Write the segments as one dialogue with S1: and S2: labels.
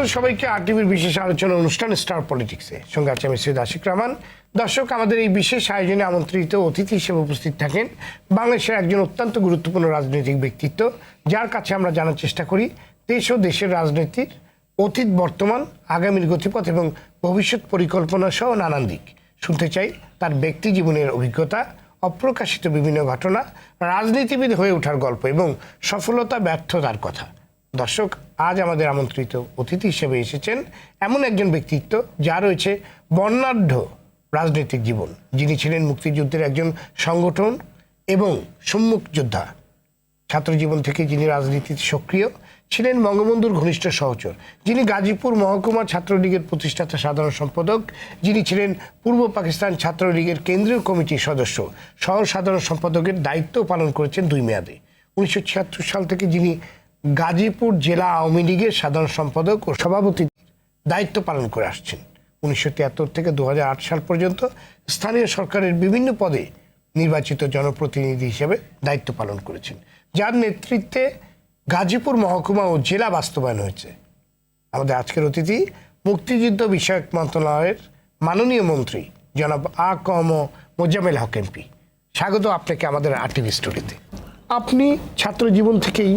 S1: স্বাগত সবাইকে আরটিভির বিশেষ আলোচনা অনুষ্ঠান স্টার পলিটিক্সে। সঙ্গে আছে আমি সৈয়দ আশিক রহমান। দর্শক, আমাদের এই বিশেষ আয়োজনে আমন্ত্রিত অতিথি হিসেবে উপস্থিত থাকেন বাংলাদেশের একজন অত্যন্ত গুরুত্বপূর্ণ রাজনৈতিক ব্যক্তিত্ব, যার কাছে আমরা জানার চেষ্টা করি দেশ ও দেশের রাজনীতির অতীত, বর্তমান, আগামীর গতিপথ এবং ভবিষ্যৎ পরিকল্পনা সহ নানান দিক। শুনতে চাই তার ব্যক্তি জীবনের অভিজ্ঞতা, অপ্রকাশিত বিভিন্ন ঘটনা, রাজনীতিবিদ হয়ে ওঠার গল্প এবং সফলতা ব্যর্থতার কথা। দর্শক, আজ আমাদের আমন্ত্রিত অতিথি হিসেবে এসেছেন এমন একজন ব্যক্তিত্ব যার রয়েছে বর্ণাঢ্য রাজনৈতিক জীবন। যিনি ছিলেন মুক্তিযুদ্ধের একজন সংগঠন এবং সম্মুখ যোদ্ধা। ছাত্র জীবন থেকে যিনি রাজনীতিতে সক্রিয় ছিলেন, বঙ্গবন্ধুর ঘনিষ্ঠ সহচর, যিনি গাজীপুর মহকুমা ছাত্রলীগের প্রতিষ্ঠাতা সাধারণ সম্পাদক, যিনি ছিলেন পূর্ব পাকিস্তান ছাত্রলীগের কেন্দ্রীয় কমিটির সদস্য, সহ সাধারণ সম্পাদকের দায়িত্ব পালন করেছেন 2 মেয়াদে। 1976 সাল থেকে যিনি গাজীপুর জেলা আওয়ামী লীগের সাধারণ সম্পাদক ও সভাপতির দায়িত্ব পালন করে আসছেন। 1973 থেকে 2008 সাল পর্যন্ত স্থানীয় সরকারের বিভিন্ন পদে নির্বাচিত জনপ্রতিনিধি হিসেবে দায়িত্ব পালন করেছেন, যার নেতৃত্বে গাজীপুর মহকুমা ও জেলা বাস্তবায়ন হয়েছে। আমাদের আজকের অতিথি মুক্তিযুদ্ধ বিষয়ক মন্ত্রণালয়ের মাননীয় মন্ত্রী জনাব আ.ক.ম মোজাম্মেল হক এমপি। স্বাগত আপনাকে আমাদের আরটিভি স্টুডিওতে। আপনি ছাত্র জীবন থেকেই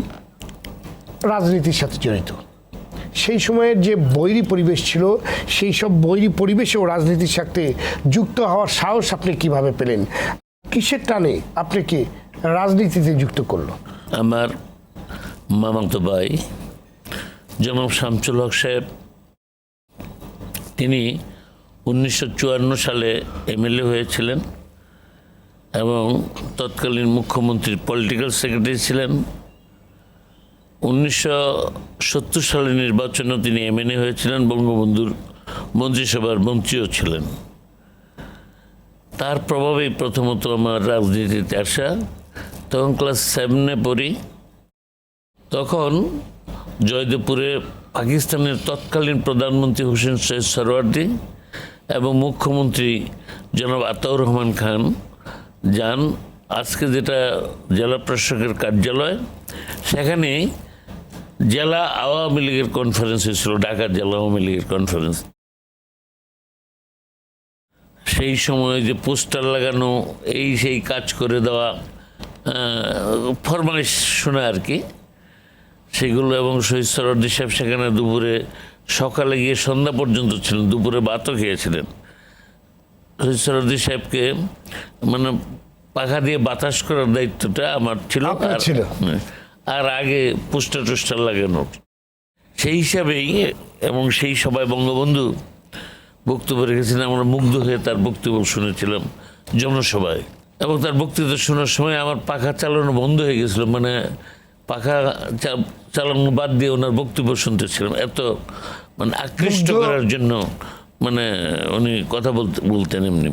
S1: রাজনীতির সাথে জড়িত। সেই সময়ের যে বৈরী পরিবেশ ছিল, সেই সব বৈরী পরিবেশেও রাজনীতির সাথে যুক্ত হওয়ার সাহস আপনি কিভাবে পেলেন? কিসের টানে আপনাকে রাজনীতিতে যুক্ত করলো?
S2: আমার মামাতো ভাই জনাব শামসুল হক সাহেব, তিনি 1954 সালে এমএলএ হয়েছিলেন এবং তৎকালীন মুখ্যমন্ত্রীর পলিটিক্যাল সেক্রেটারি ছিলেন। 1970 সালের নির্বাচনে তিনি এমএলএ হয়েছিলেন, বঙ্গবন্ধুর মন্ত্রিসভার মন্ত্রীও ছিলেন। তার প্রভাবেই প্রথমত আমার রাজনীতিতে আসা। তখন ক্লাস 7-এ পড়ি। তখন জয়দেবপুরে পাকিস্তানের তৎকালীন প্রধানমন্ত্রী হোসেন শহীদ সোহরাওয়ার্দী এবং মুখ্যমন্ত্রী জনাব আতাউর রহমান খান যান আজকে যেটা জেলা প্রশাসকের কার্যালয়, সেখানে জেলা আওয়ামী লীগের কনফারেন্স হয়েছিল, ঢাকার জেলা আওয়ামী লীগের কনফারেন্স। সেই সময় যে পোস্টার লাগানো, সেই কাজ করে দেওয়া, ফরমালিশ শোনা আর কি, সেগুলো। এবং শহীদ সোহরাওয়ার্দী সাহেব সেখানে দুপুরে, সকালে গিয়ে সন্ধ্যা পর্যন্ত ছিলেন, দুপুরে ভাতও খেয়েছিলেন। শহীদ সোহরাওয়ার্দী সাহেবকে মানে পাখা দিয়ে বাতাস করার দায়িত্বটা আমার ছিল। আর আগে পোস্টার টোস্টার লাগানো, সেই হিসাবেই। এবং সেই সভায় বঙ্গবন্ধু বক্তব্য রেখেছিলেন, আমরা মুগ্ধ হয়ে তার বক্তব্য শুনেছিলাম জনসভায়। এবং তার বক্তৃতা শোনার সময় আমার পাখা চালানো বন্ধ হয়ে গেছিল, মানে পাখা চালানো বাদ দিয়ে ওনার বক্তব্য শুনতেছিলাম। এত মানে আকৃষ্ট করার জন্য মানে উনি কথা বলতেন এমনি।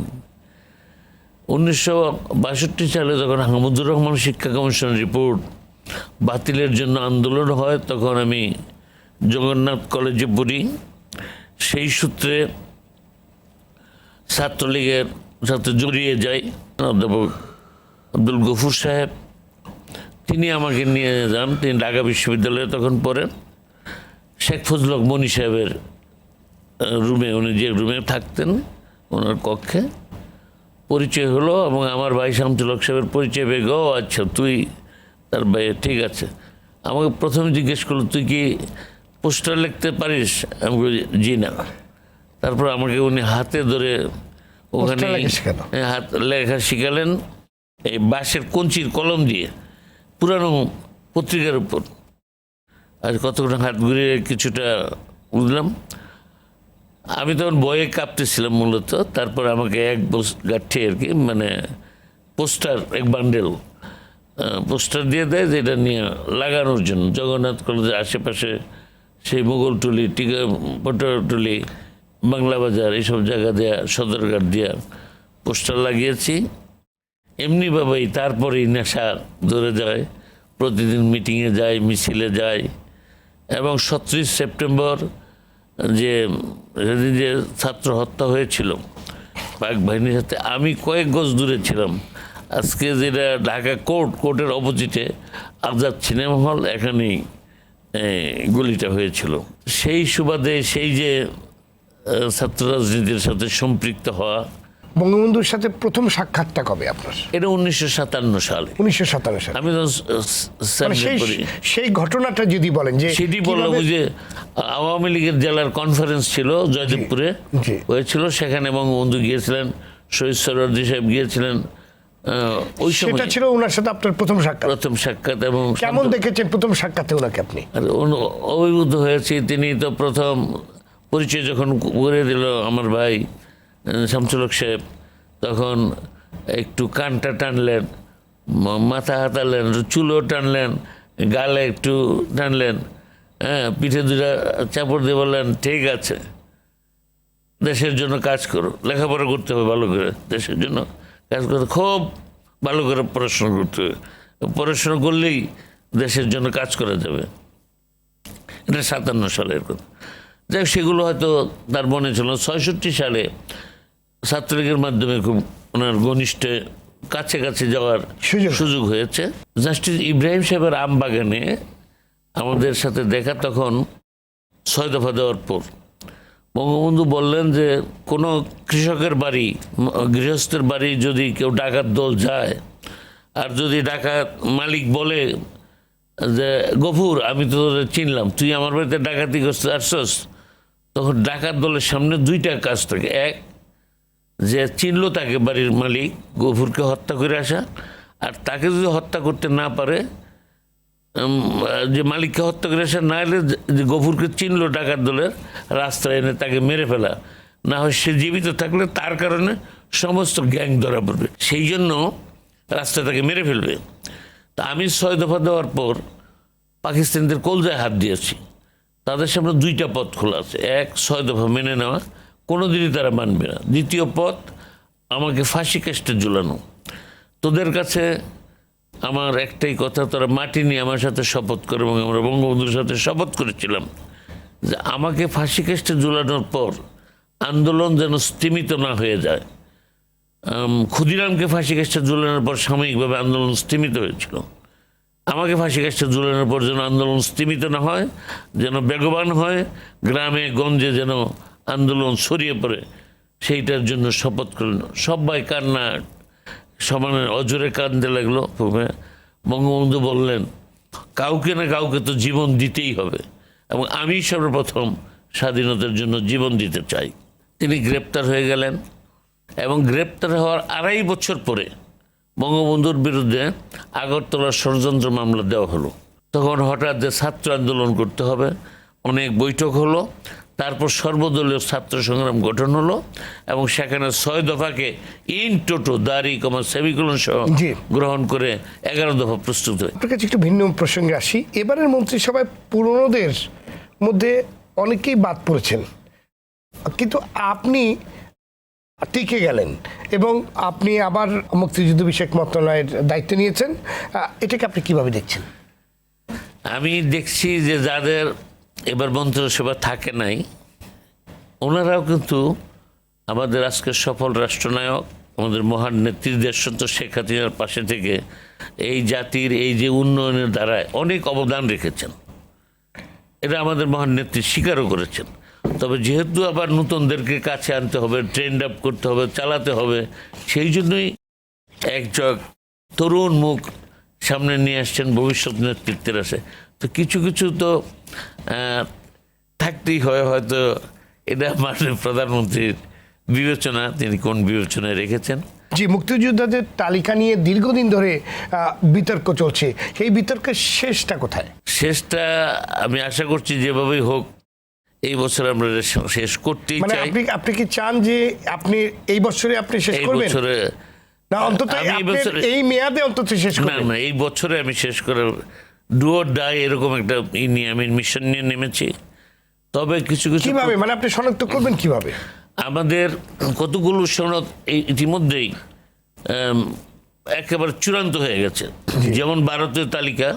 S2: 1962 সালে যখন হামিদুর রহমান শিক্ষা কমিশনের রিপোর্ট বাতিলের জন্য আন্দোলন হয়, তখন আমি জগন্নাথ কলেজে পড়ি। সেই সূত্রে ছাত্রলীগের সাথে জড়িয়ে যাই। অধ্যাপক আব্দুল গফুর সাহেব, তিনি আমাকে নিয়ে যান। তিনি ঢাকা বিশ্ববিদ্যালয়ে তখন পড়েন। শেখ ফজল হক মনি সাহেবের রুমে, উনি যে রুমে থাকতেন, ওনার কক্ষে পরিচয় হলো। এবং আমার ভাই শামসুল হক সাহেবের পরিচয় পেয়ে গো, আচ্ছা তুই তার ভাই, ঠিক আছে। আমাকে প্রথমে জিজ্ঞেস করলো, তুই কি পোস্টার লিখতে পারিস? আমি বলি জি না। তারপর আমাকে উনি হাতে ধরে ওখানে হাত লেখা শিখালেন, এই বাঁশের কঞ্চির কলম দিয়ে পুরানো পত্রিকার উপর। আর কতক্ষণ হাত ঘুরিয়ে কিছুটা বুঝলাম। আমি তখন ভয়ে কাঁপতেছিলাম মূলত। তারপর আমাকে এক গাঠি আর কি, মানে পোস্টার, এক বান্ডেল পোস্টার দিয়ে দেয়, যেটা নিয়ে লাগানোর জন্য জগন্নাথ কলেজের আশেপাশে সেই মোগলটুলি, পটোয়ারটুলি, বাংলা বাজার, এইসব জায়গা দেওয়া, সদরঘাট দেওয়া পোস্টার লাগিয়েছি। এমনিভাবেই তারপরেই নেশা ধরে যায়। প্রতিদিন মিটিংয়ে যাই, মিছিলে যাই। এবং 37 সেপ্টেম্বর যে সেদিন যে ছাত্র হত্যা হয়েছিল পাক বাহিনীর সাথে, আমি কয়েক গজ দূরে ছিলাম। আজকে যেটা ঢাকা কোর্টের অপোজিটে আজাদ সিনেমা হল, এখানেই গুলিটা হয়েছিল। সেই সুবাদে সেই যে ছাত্র রাজনীতির সাথে সম্পৃক্ত হওয়া,
S1: বঙ্গবন্ধুর সাথে প্রথম সাক্ষাৎটা কবে আপনার?
S2: এটা 1957 সালে।
S1: 1957 সালে।
S2: আমি তো
S1: মানে সেই ঘটনাটা যদি বলেন যে
S2: সেটি বললাম যে আওয়ামী লীগের জেলার কনফারেন্স ছিল জয়দেবপুরে,
S1: জি।
S2: হয়েছিল, সেখানে বঙ্গবন্ধু গিয়েছিলেন, শহীদ সোহরাওয়ার্দী সাহেব গিয়েছিলেন। ওই সময়
S1: সেটা ছিল ওনার সাথে আপনার প্রথম সাক্ষাৎ।
S2: প্রথম সাক্ষাৎ। এবং
S1: কেমন দেখেছেন প্রথম সাক্ষাৎে ওনাকে আপনি?
S2: আর অভিভূত হয়েছি। তিনি তো প্রথম পরিচয় যখন করে দিল আমার ভাই শামসুল হক সাহেব, তখন একটু কানটা টানলেন, মাথা হাতালেন, চুলও টানলেন, গালে একটু টানলেন, হ্যাঁ, পিঠে দুটা চাপড় দিয়ে বললেন, ঠিক আছে, দেশের জন্য কাজ করো, লেখাপড়া করতে হবে ভালো করে, দেশের জন্য কাজ করতে, খুব ভালো করে পড়াশোনা করতে হবে, পড়াশোনা করলেই দেশের জন্য কাজ করা যাবে। এটা 57 সালের কথা। যাই হোক, সেগুলো হয়তো তার মনে ছিল। 66 সালে ছাত্রলীগের মাধ্যমে খুব ওনার ঘনিষ্ঠে কাছে কাছে যাওয়ার সুযোগ হয়েছে। জাস্টিস ইব্রাহিম সাহেবের আমবাগানে আমাদের সাথে দেখা, তখন 6 দফা দেওয়ার পর বঙ্গবন্ধু বললেন যে কোনো কৃষকের বাড়ি, গৃহস্থের বাড়ি যদি কেউ ডাকাত দল যায়, আর যদি ডাকাত মালিক বলে যে গফুর, আমি তো তোদের চিনলাম, তুই আমার বাড়িতে ডাকাতি করতে আসছস, তখন ডাকাত দলের সামনে 2টা কাজ থাকে। এক, যে চিনল তাকে বাড়ির মালিক গফুরকে হত্যা করে আসা, আর তাকে যদি হত্যা করতে না পারে, যে মালিককে হত্যা করে আসা, না এলে যে গফুরকে চিনলো ডাকাত দলের, রাস্তায় এনে তাকে মেরে ফেলা, না হয় সে জীবিত থাকলে তার কারণে সমস্ত গ্যাং ধরা পড়বে, সেই জন্য রাস্তায় তাকে মেরে ফেলবে। তা আমি 6 দফা দেওয়ার পর পাকিস্তানিদের কলজায় হাত দিয়েছি। তাদের সামনে 2টা পথ খোলা আছে। এক, 6 দফা মেনে নেওয়া, কোনো দিনই তারা মানবে না। দ্বিতীয় পথ, আমাকে ফাঁসি কাস্টে ঝুলানো। তোদের কাছে আমার একটাই কথা, তোরা মাটি নিয়ে আমার সাথে শপথ করে, এবং আমরা বঙ্গবন্ধুর সাথে শপথ করেছিলাম যে আমাকে ফাঁসি কাস্টে ঝুলানোর পর আন্দোলন যেন স্তিমিত না হয়ে যায়। ক্ষুদিরামকে ফাঁসি কাস্টে ঝুলানোর পর সাময়িকভাবে আন্দোলন স্তিমিত হয়েছিল। আমাকে ফাঁসি কাস্টে ঝুলানোর পর যেন আন্দোলন স্তিমিত না হয়, যেন বেগবান হয়, গ্রামে গঞ্জে যেন আন্দোলন ছড়িয়ে পড়ে, সেইটার জন্য শপথ করলেন। সবাই কান্না সমানে অজরে কাঁদতে লাগলো। বঙ্গবন্ধু বললেন, কাউকে না কাউকে তো জীবন দিতেই হবে, এবং আমি সর্বপ্রথম স্বাধীনতার জন্য জীবন দিতে চাই। তিনি গ্রেপ্তার হয়ে গেলেন, এবং গ্রেপ্তার হওয়ার 2.5 বছর পরে বঙ্গবন্ধুর বিরুদ্ধে আগরতলার ষড়যন্ত্র মামলা দেওয়া হলো। তখন হঠাৎ যে ছাত্র আন্দোলন করতে হবে, অনেক বৈঠক হলো, তারপর সর্বদলীয় ছাত্র সংগ্রাম গঠন হলো, এবং সেখানে 6 দফাকে ইন টোটো দাড়ি কমা সেমিকোলন সহ গ্রহণ করে 11 দফা প্রস্তুত হয়।
S1: আপনার কাছে একটু ভিন্ন প্রসঙ্গে আসি। এবারের মন্ত্রিসভায় পুরনোদের মধ্যে অনেকেই বাদ পড়েছেন, কিন্তু আপনি টিকে গেলেন এবং আপনি আবার মুক্তিযুদ্ধ বিষয়ক মন্ত্রণালয়ের দায়িত্ব নিয়েছেন। এটাকে আপনি কিভাবে দেখছেন?
S2: আমি দেখছি যে যাদের এবার মন্ত্রিসভা থাকে নাই, ওনারাও কিন্তু আমাদের আজকের সফল রাষ্ট্রনায়ক, আমাদের মহান নেত্রী দেশরত্ন শেখ হাসিনার পাশে থেকে এই জাতির এই যে উন্নয়নের দ্বারায় অনেক অবদান রেখেছেন। এটা আমাদের মহান নেত্রী স্বীকারও করেছেন। তবে যেহেতু আবার নতুনদেরকে কাছে আনতে হবে, ট্রেন্ড আপ করতে হবে, চালাতে হবে, সেই জন্যই একজন তরুণ মুখ সামনে নিয়ে আসছেন ভবিষ্যৎ নেতৃত্বের আসে। তো কিছু কিছু তো থাকতেই হয়, হয়তো এটা মাননীয় প্রধানমন্ত্রীর বিবেচনা, তিনি কোন বিবেচনায় রেখেছেন।
S1: জি, মুক্তিযোদ্ধাদের তালিকা নিয়ে দীর্ঘদিন ধরে বিতর্ক চলছে, সেই বিতর্কের শেষটা কোথায়?
S2: শেষটা আমি আশা করছি যেভাবেই হোক এই বছর আমরা শেষ করতেই চাই।
S1: আপনি কি চান যে আপনি এই বছরে আপনি শেষ করবেন? না, অন্তত এই মেয়াদে অন্তত শেষ করবেন?
S2: না, এই বছরে আমি শেষ করার ডু অর ডাই এরকম একটা নিয়ে আমি মিশন নিয়ে নেমেছি। তবে কিছু কিছু
S1: কিভাবে, মানে আপনি শনাক্ত করবেন কিভাবে?
S2: আমাদের কতগুলো সনদ ইতিমধ্যেই একেবারে চূড়ান্ত হয়ে গেছে। যেমন ভারতের তালিকা,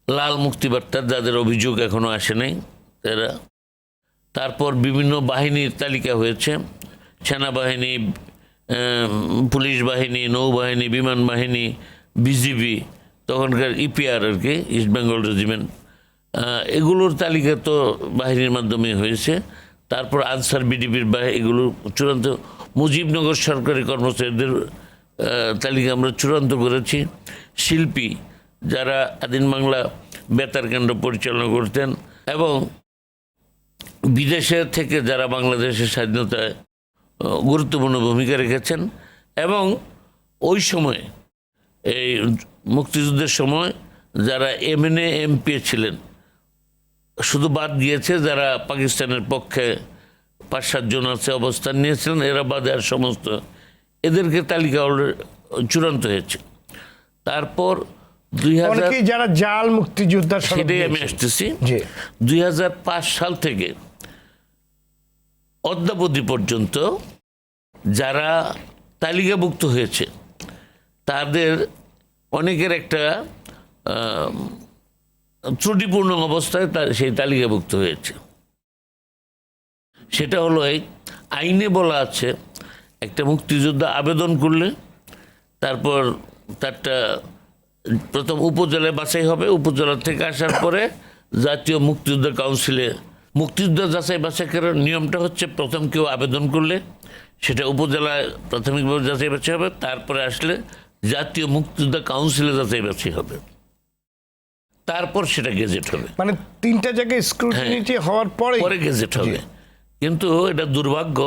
S2: লাল মুক্তিবার্তা, যাদের অভিযোগ এখনো আসে নাই তারা। তারপর বিভিন্ন বাহিনীর তালিকা হয়েছে, সেনাবাহিনী, পুলিশ বাহিনী, নৌবাহিনী, বিমান বাহিনী, বিজিবি, তখনকার ইপিআর আর কি, ইস্ট বেঙ্গল রেজিমেন্ট, এগুলোর তালিকা তো বাহিনীর মাধ্যমে হয়েছে। তারপর আনসার বিডিপির এগুলো চূড়ান্ত, মুজিবনগর সরকারি কর্মচারীদের তালিকা আমরা চূড়ান্ত করেছি। শিল্পী যারা আদিন বাংলা বেতার কেন্দ্র পরিচালনা করতেন এবং বিদেশে থেকে যারা বাংলাদেশের স্বাধীনতায় গুরুত্বপূর্ণ ভূমিকা রেখেছেন এবং ওই সময় এই মুক্তিযুদ্ধের সময় যারা এমএনএ এমপি ছিলেন, শুধু বাদ গিয়েছে যারা পাকিস্তানের পক্ষে 5-7 জন আছে অবস্থান নিয়েছিলেন, এরা বাদে আর সমস্ত এদেরকে তালিকা চূড়ান্ত হয়েছে। তারপর 2000
S1: যারা জাল মুক্তিযোদ্ধা,
S2: সেটাই আমি আসতেছি, 2005 সাল থেকে অদ্যাবধি পর্যন্ত যারা তালিকাভুক্ত হয়েছে তাদের অনেকের একটা ত্রুটিপূর্ণ অবস্থায় সেই তালিকাভুক্ত হয়েছে। সেটা হলো এই আইনে বলা আছে, একটা মুক্তিযোদ্ধা আবেদন করলে তারপর তারটা প্রথম উপজেলায় বাছাই হবে, উপজেলা থেকে আসার পরে জাতীয় মুক্তিযোদ্ধা কাউন্সিলে মুক্তিযোদ্ধা যাচাই বাছাই করার নিয়মটা হচ্ছে, প্রথম কেউ আবেদন করলে সেটা উপজেলায় প্রাথমিকভাবে যাচাই বাছাই হবে, তারপরে আসলে জাতীয় মুক্তিযোদ্ধা কাউন্সিলে যাচাই বাছাই হবে, তারপর সেটা গেজেট হবে।
S1: মানে 3টা জায়গায় স্ক্রুটিনিটি হওয়ার পরে
S2: গেজেট হবে। কিন্তু এটা দুর্ভাগ্য,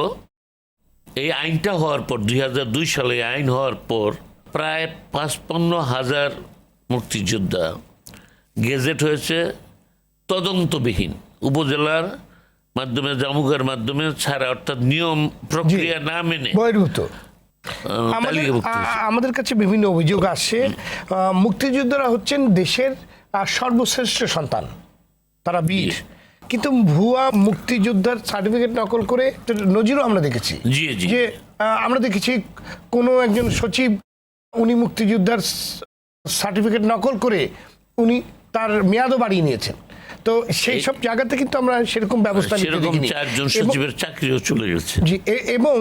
S2: এই আইনটা হওয়ার পর 2002 সালে আইন হওয়ার পর প্রায় 55,000 মুক্তিযোদ্ধা গেজেট হয়েছে তদন্তবিহীন, উপজেলার মাধ্যমে জামুকার মাধ্যমে ছাড়া, অর্থাৎ নিয়ম প্রক্রিয়া না মেনে
S1: বহির্ভূত। আমাদের কাছে বিভিন্ন অভিযোগ আসে, মুক্তিযোদ্ধারা হচ্ছেন দেশের সর্বশ্রেষ্ঠ সন্তান, তারা বীর, কিন্তু ভুয়া মুক্তিযোদ্ধার সার্টিফিকেট নকল করে নজিরও আমরা দেখেছি। যে আমরা দেখেছি কোনো একজন সচিব, উনি মুক্তিযোদ্ধার সার্টিফিকেট নকল করে উনি তার মেয়াদও বাড়িয়ে নিয়েছেন। তো সেই সব জায়গাতে কিন্তু আমরা সেরকম ব্যবস্থা নিতে দেখিনি।
S2: 4 জন সচিবের চাকরিও চলে গেছে।
S1: জি, এবং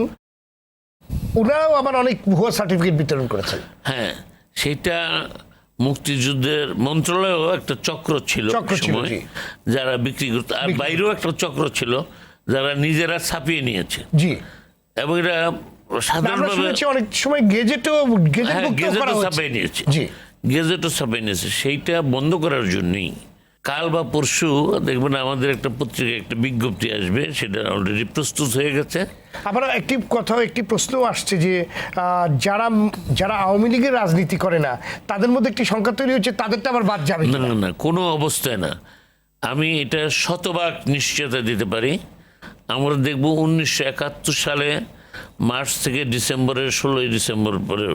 S1: ওনারাও আবার অনেক ভুয়া সার্টিফিকেট বিতরণ করেছেন।
S2: হ্যাঁ, সেটা মুক্তিযুদ্ধের মন্ত্রণালয়েও একটা চক্র ছিল, যারা বিক্রি করত, আর বাইরেও একটা চক্র ছিল যারা নিজেরা ছাপিয়ে নিয়েছে।
S1: জি,
S2: এবং এটা সাধারণভাবে
S1: অনেক সময় গেজেটও
S2: ছাপিয়ে নিয়েছে। জি, গেজেটও ছাপিয়ে নিয়েছে। সেইটা বন্ধ করার জন্যই কাল বা পরশু দেখবেন আমাদের একটা পত্রিকায় একটা বিজ্ঞপ্তি আসবে, সেটা অলরেডি প্রস্তুত হয়ে গেছে।
S1: আবার একটি প্রশ্ন আসছে যে যারা আওয়ামী লীগের রাজনীতি করে না, তাদের মধ্যে একটি সংখ্যা তৈরি হচ্ছে, তাদেরটা আবার বাদ যাবে
S2: না। না, কোনো অবস্থায় না। আমি এটা শতভাগ নিশ্চয়তা দিতে পারি। আমরা দেখব 1971 সালে মার্চ থেকে ডিসেম্বরের 16 ডিসেম্বর পরে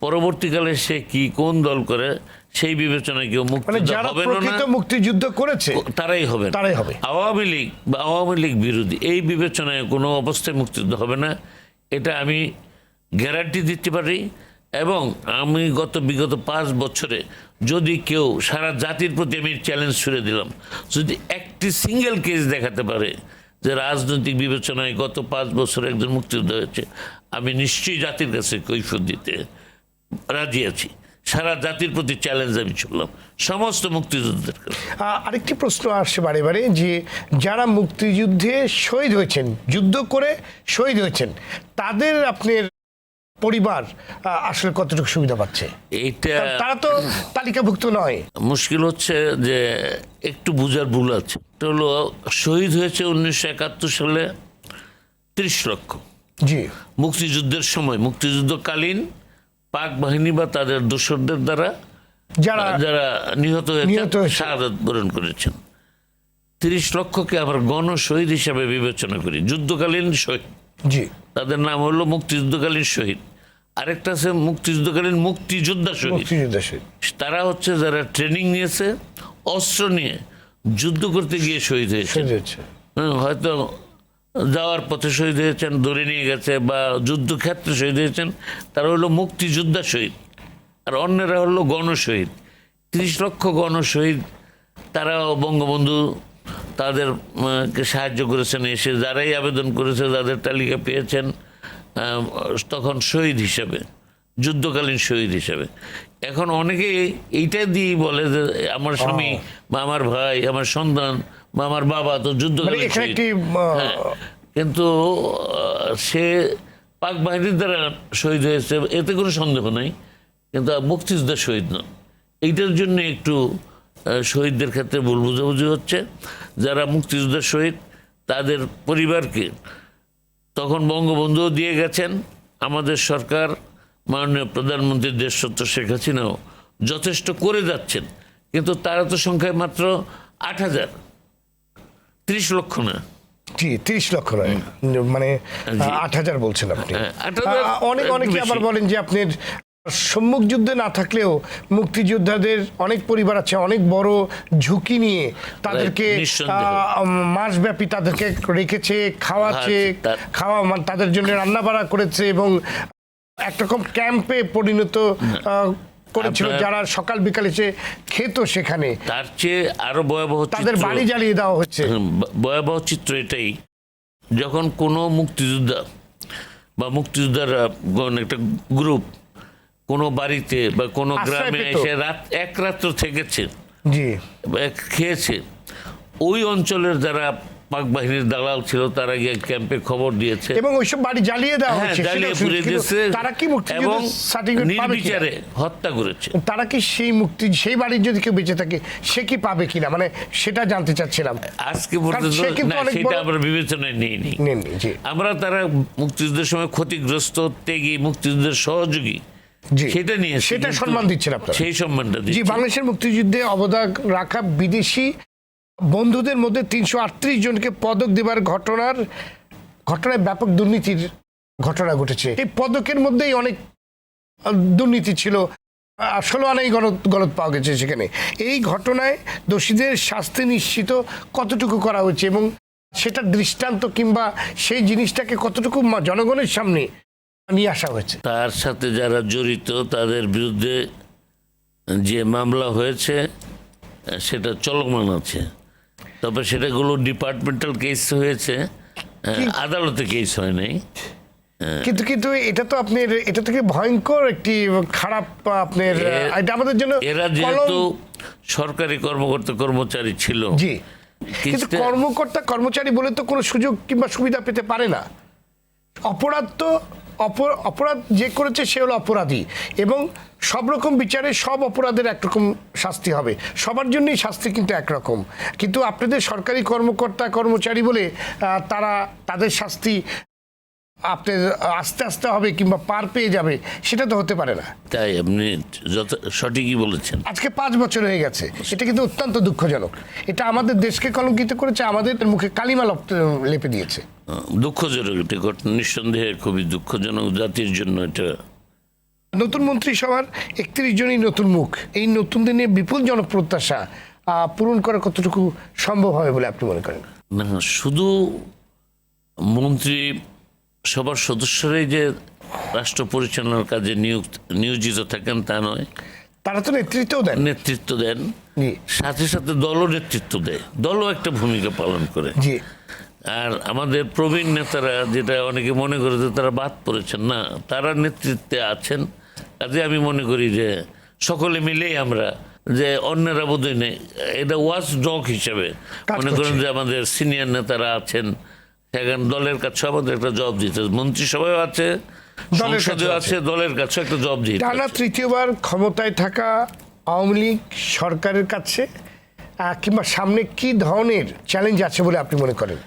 S2: পরবর্তীকালে সে কি কোন দল করে সেই বিবেচনায় কেউ
S1: মুক্তিযুদ্ধ করেছে
S2: তারাই হবে। আওয়ামী লীগ বা আওয়ামী লীগ বিরোধী এই বিবেচনায় কোনো অবস্থায় মুক্তিযুদ্ধ হবে না, এটা আমি গ্যারান্টি দিতে পারি। এবং আমি বিগত 5 বছরে যদি কেউ, সারা জাতির প্রতি আমি চ্যালেঞ্জ ছুড়ে দিলাম, যদি একটি সিঙ্গেল কেস দেখাতে পারে যে রাজনৈতিক বিবেচনায় গত 5 বছরে একজন মুক্তিযুদ্ধ হয়েছে, আমি নিশ্চয়ই জাতির কাছে কৈফিয়ত দিতে রাজি আছি। সারা জাতির প্রতি চ্যালেঞ্জ আমি ছুড়লাম সমস্ত মুক্তিযুদ্ধের কাছে।
S1: আরেকটি প্রশ্ন আসছে বারে বারে যে যারা মুক্তিযুদ্ধে শহীদ হয়েছেন, যুদ্ধ করে শহীদ হয়েছেন, তাদের আপনার পরিবার আসলে কতটুকু সুবিধা পাচ্ছে? তারা তো তালিকাভুক্ত নয়।
S2: মুশকিল হচ্ছে যে একটু বুঝার ভুল আছে। এটা হলো শহীদ হয়েছে 1971 সালে 30 লক্ষ।
S1: জি,
S2: মুক্তিযুদ্ধের সময়, মুক্তিযুদ্ধকালীন পাক বাহিনী বা তাদের দোসরদের দ্বারা যারা নিহত হয়েছে, শাহাদাত বরণ করেছেন, 30 লক্ষকে আবার গণশহীদ হিসাবে বিবেচনা করি। যুদ্ধকালীন শহীদ,
S1: জি,
S2: তাদের নাম হলো মুক্তিযুদ্ধকালীন শহীদ। আরেকটা আছে মুক্তিযুদ্ধকালীন মুক্তিযোদ্ধা শহীদ। তারা হচ্ছে যারা ট্রেনিং নিয়েছে, অস্ত্র নিয়ে যুদ্ধ করতে গিয়ে শহীদ হয়েছে। হয়তো যাওয়ার পথে শহীদ হয়েছেন, ধরে নিয়ে গেছে, বা যুদ্ধক্ষেত্রে শহীদ হয়েছেন, তারা হলো মুক্তিযোদ্ধা শহীদ। আর অন্যরা হলো গণশহীদ। 30 লক্ষ গণশহীদ, তারাও বঙ্গবন্ধু তাদেরকে সাহায্য করেছেন, এসে যারাই আবেদন করেছে যাদের তালিকা পেয়েছেন তখন শহীদ হিসাবে, যুদ্ধকালীন শহীদ হিসাবে। এখন অনেকে এইটা দিয়ে বলে যে আমার স্বামী বা আমার ভাই, আমার সন্তান বা আমার বাবা তো যুদ্ধ
S1: মানে
S2: করে
S1: এখানে
S2: শহীদ।
S1: একটি
S2: হ্যাঁ, কিন্তু সে পাক বাহিনীর দ্বারা শহীদ হয়েছে, এতে কোনো সন্দেহ নাই, কিন্তু মুক্তিযোদ্ধা শহীদ নন। এইটার জন্য একটু শহীদদের ক্ষেত্রে ভুল বুঝাবুঝি হচ্ছে। যারা মুক্তিযোদ্ধা শহীদ তাদের পরিবারকে তখন বঙ্গবন্ধুও দিয়ে গেছেন, আমাদের সরকার মাননীয় প্রধানমন্ত্রী দেশরত্ন শেখ হাসিনাও যথেষ্ট করে যাচ্ছেন, কিন্তু তারা তো সংখ্যায় মাত্র 8,000, 30 লক্ষ না।
S1: জি 30 লক্ষ নয়, মানে
S2: জি।
S1: 8,000 বলছেন আপনি।
S2: হ্যাঁ, 8,000
S1: অনেকে
S2: একটু
S1: আবার
S2: বেশি।
S1: বলেন যে আপনার সম্মুখ যুদ্ধে না থাকলেও মুক্তিযোদ্ধাদের অনেক পরিবার আছে অনেক বড় ঝুঁকি নিয়ে তাদেরকে
S2: নিঃসন্দেহে।
S1: মাসব্যাপী তাদেরকে রেখেছে, খাওয়াচ্ছে, মানে তাদের জন্য রান্না বাড়া করেছে এবং একরকম ক্যাম্পে পরিণত করেছিল,
S2: আপনার-
S1: যারা সকাল বিকাল এসে খেত সেখানে,
S2: তার চেয়ে আরো ভয়াবহ
S1: তাদের
S2: চিত্র-
S1: বাড়ি জ্বালিয়ে দেওয়া হচ্ছে।
S2: ভয়াবহ চিত্র এটাই, যখন কোনো মুক্তিযোদ্ধা বা মুক্তিযোদ্ধারা একটা গ্রুপ কোনো বাড়িতে বা কোনো
S1: আশ্রয়
S2: গ্রামে
S1: পেত।
S2: এসে এক রাত্র থেকেছে
S1: জি
S2: বা খেয়েছে, ওই অঞ্চলের যারা পাক বাহিনীর দালাল ছিল তারা গিয়ে ক্যাম্পে খবর দিয়েছে
S1: এবং ওইসব বাড়ি জ্বালিয়ে দেওয়া
S2: হ্যাঁ,
S1: হচ্ছে,
S2: জ্বালিয়ে
S1: সেটাও
S2: পুড়িয়ে
S1: শুনছি।
S2: দিয়েছে
S1: কিন্তু তারা কি
S2: এবং
S1: মুক্তিযোদ্ধার সার্টিফিকেট পাবে কিনা?
S2: নির্বিচারে হত্যা করেছে।
S1: তারা কি সেই বাড়ির যদি কেউ বেঁচে থাকে সে কি পাবে কিনা, মানে সেটা জানতে চাচ্ছিলাম।
S2: আজকে পর্যন্ত
S1: সে কিন্তু
S2: না,
S1: অনেক
S2: সেটা
S1: বড়-
S2: আমরা বিবেচনায় নিইনি।
S1: নেননি, জি
S2: আমরা তারা মুক্তিযুদ্ধের সময় ক্ষতিগ্রস্ত, ত্যাগী, মুক্তিযুদ্ধের সহযোগী,
S1: জি
S2: সেটা নিয়ে
S1: সেটা সম্মান দিচ্ছেন আপনারা।
S2: সেই সম্মানটা
S1: জি,
S2: দিচ্ছি।
S1: বাংলাদেশের মুক্তিযুদ্ধে অবদান রাখা বিদেশি বন্ধুদের মধ্যে 338 জনকে পদক দেবার ঘটনায় ব্যাপক দুর্নীতির ঘটনা ঘটেছে। এই পদকের মধ্যেই অনেক দুর্নীতি ছিল, 16 আনাই গলত পাওয়া গেছে সেখানে। এই ঘটনায় দোষীদের শাস্তি নিশ্চিত কতটুকু করা হয়েছে এবং সেটা দৃষ্টান্ত কিংবা সেই জিনিসটাকে কতটুকু জনগণের সামনে নিয়ে আসা হয়েছে?
S2: তার সাথে যারা জড়িত তাদের বিরুদ্ধে যে মামলা হয়েছে সেটা চলমান আছে, তবে সেটাগুলো ডিপার্টমেন্টাল কেস হয়েছে, আদালতে কেস হয় নাই।
S1: কিন্তু এটা থেকে ভয়ঙ্কর একটি খারাপ আপনার এটা আমাদের জন্য
S2: এরা যেহেতু সরকারি কর্মচারী ছিল,
S1: জি, কিন্তু কর্মচারী বলে তো কোনো সুযোগ কিংবা সুবিধা পেতে পারে না। অপরাধ যে করেছে সে হলো অপরাধী এবং সব রকম বিচারে সব অপরাধের একরকম শাস্তি হবে, সবার জন্যই শাস্তি কিন্তু একরকম। কিন্তু আপনাদের সরকারি কর্মচারী বলে তাদের শাস্তি আপনার আস্তে আস্তে হবে কিংবা পার পেয়ে যাবে, সেটা তো হতে পারে না।
S2: তাই আপনি সঠিকই বলেছেন।
S1: আজকে 5 বছর হয়ে গেছে, এটা কিন্তু অত্যন্ত দুঃখজনক। এটা আমাদের দেশকে কলঙ্কিত করেছে, আমাদের মুখে কালিমা লেপে দিয়েছে।
S2: দুঃখজনক এটি ঘটনা, নিঃসন্দেহে খুবই দুঃখজনক জাতির জন্য। এটা
S1: নতুন মন্ত্রিসভার 31 জনই নতুন মুখ, এই নতুন দিনে বিপুল জনপ্রত্যাশা পূরণ করা কতটুকু সম্ভব হবে বলে আপনি মনে করেন?
S2: না, শুধু মন্ত্রী সবার সদস্যরাই যে রাষ্ট্র পরিচালনার কাজে নিয়োজিত থাকেন তা নয়,
S1: তারা তো নেতৃত্বও দেন।
S2: নেতৃত্ব দেন,
S1: জি
S2: সাথে সাথে দলও নেতৃত্ব দেয়, দলও একটা ভূমিকা পালন করে।
S1: জি
S2: আর আমাদের প্রবীণ নেতারা, যেটা অনেকে মনে করে যে তারা বাদ পড়েছেন, না, তারা নেতৃত্বে আছেন। কাজে আমি মনে করি যে সকলে মিলেই আমরা, যে অন্যরা বোধহয় নেই, এটা ওয়াচ ডগ হিসেবে মনে করেন যে আমাদের সিনিয়র নেতারা আছেন, সেখানে দলের কাছে আমাদের একটা জবাব দিতে, মন্ত্রিসভায় আছে, সংসদেও আছে, দলের কাছে একটা জবাব দিতে।
S1: টানা তৃতীয়বার ক্ষমতায় থাকা আওয়ামী লীগ সরকারের কাছে কিংবা সামনে কি ধরনের চ্যালেঞ্জ আছে বলে আপনি মনে করেন?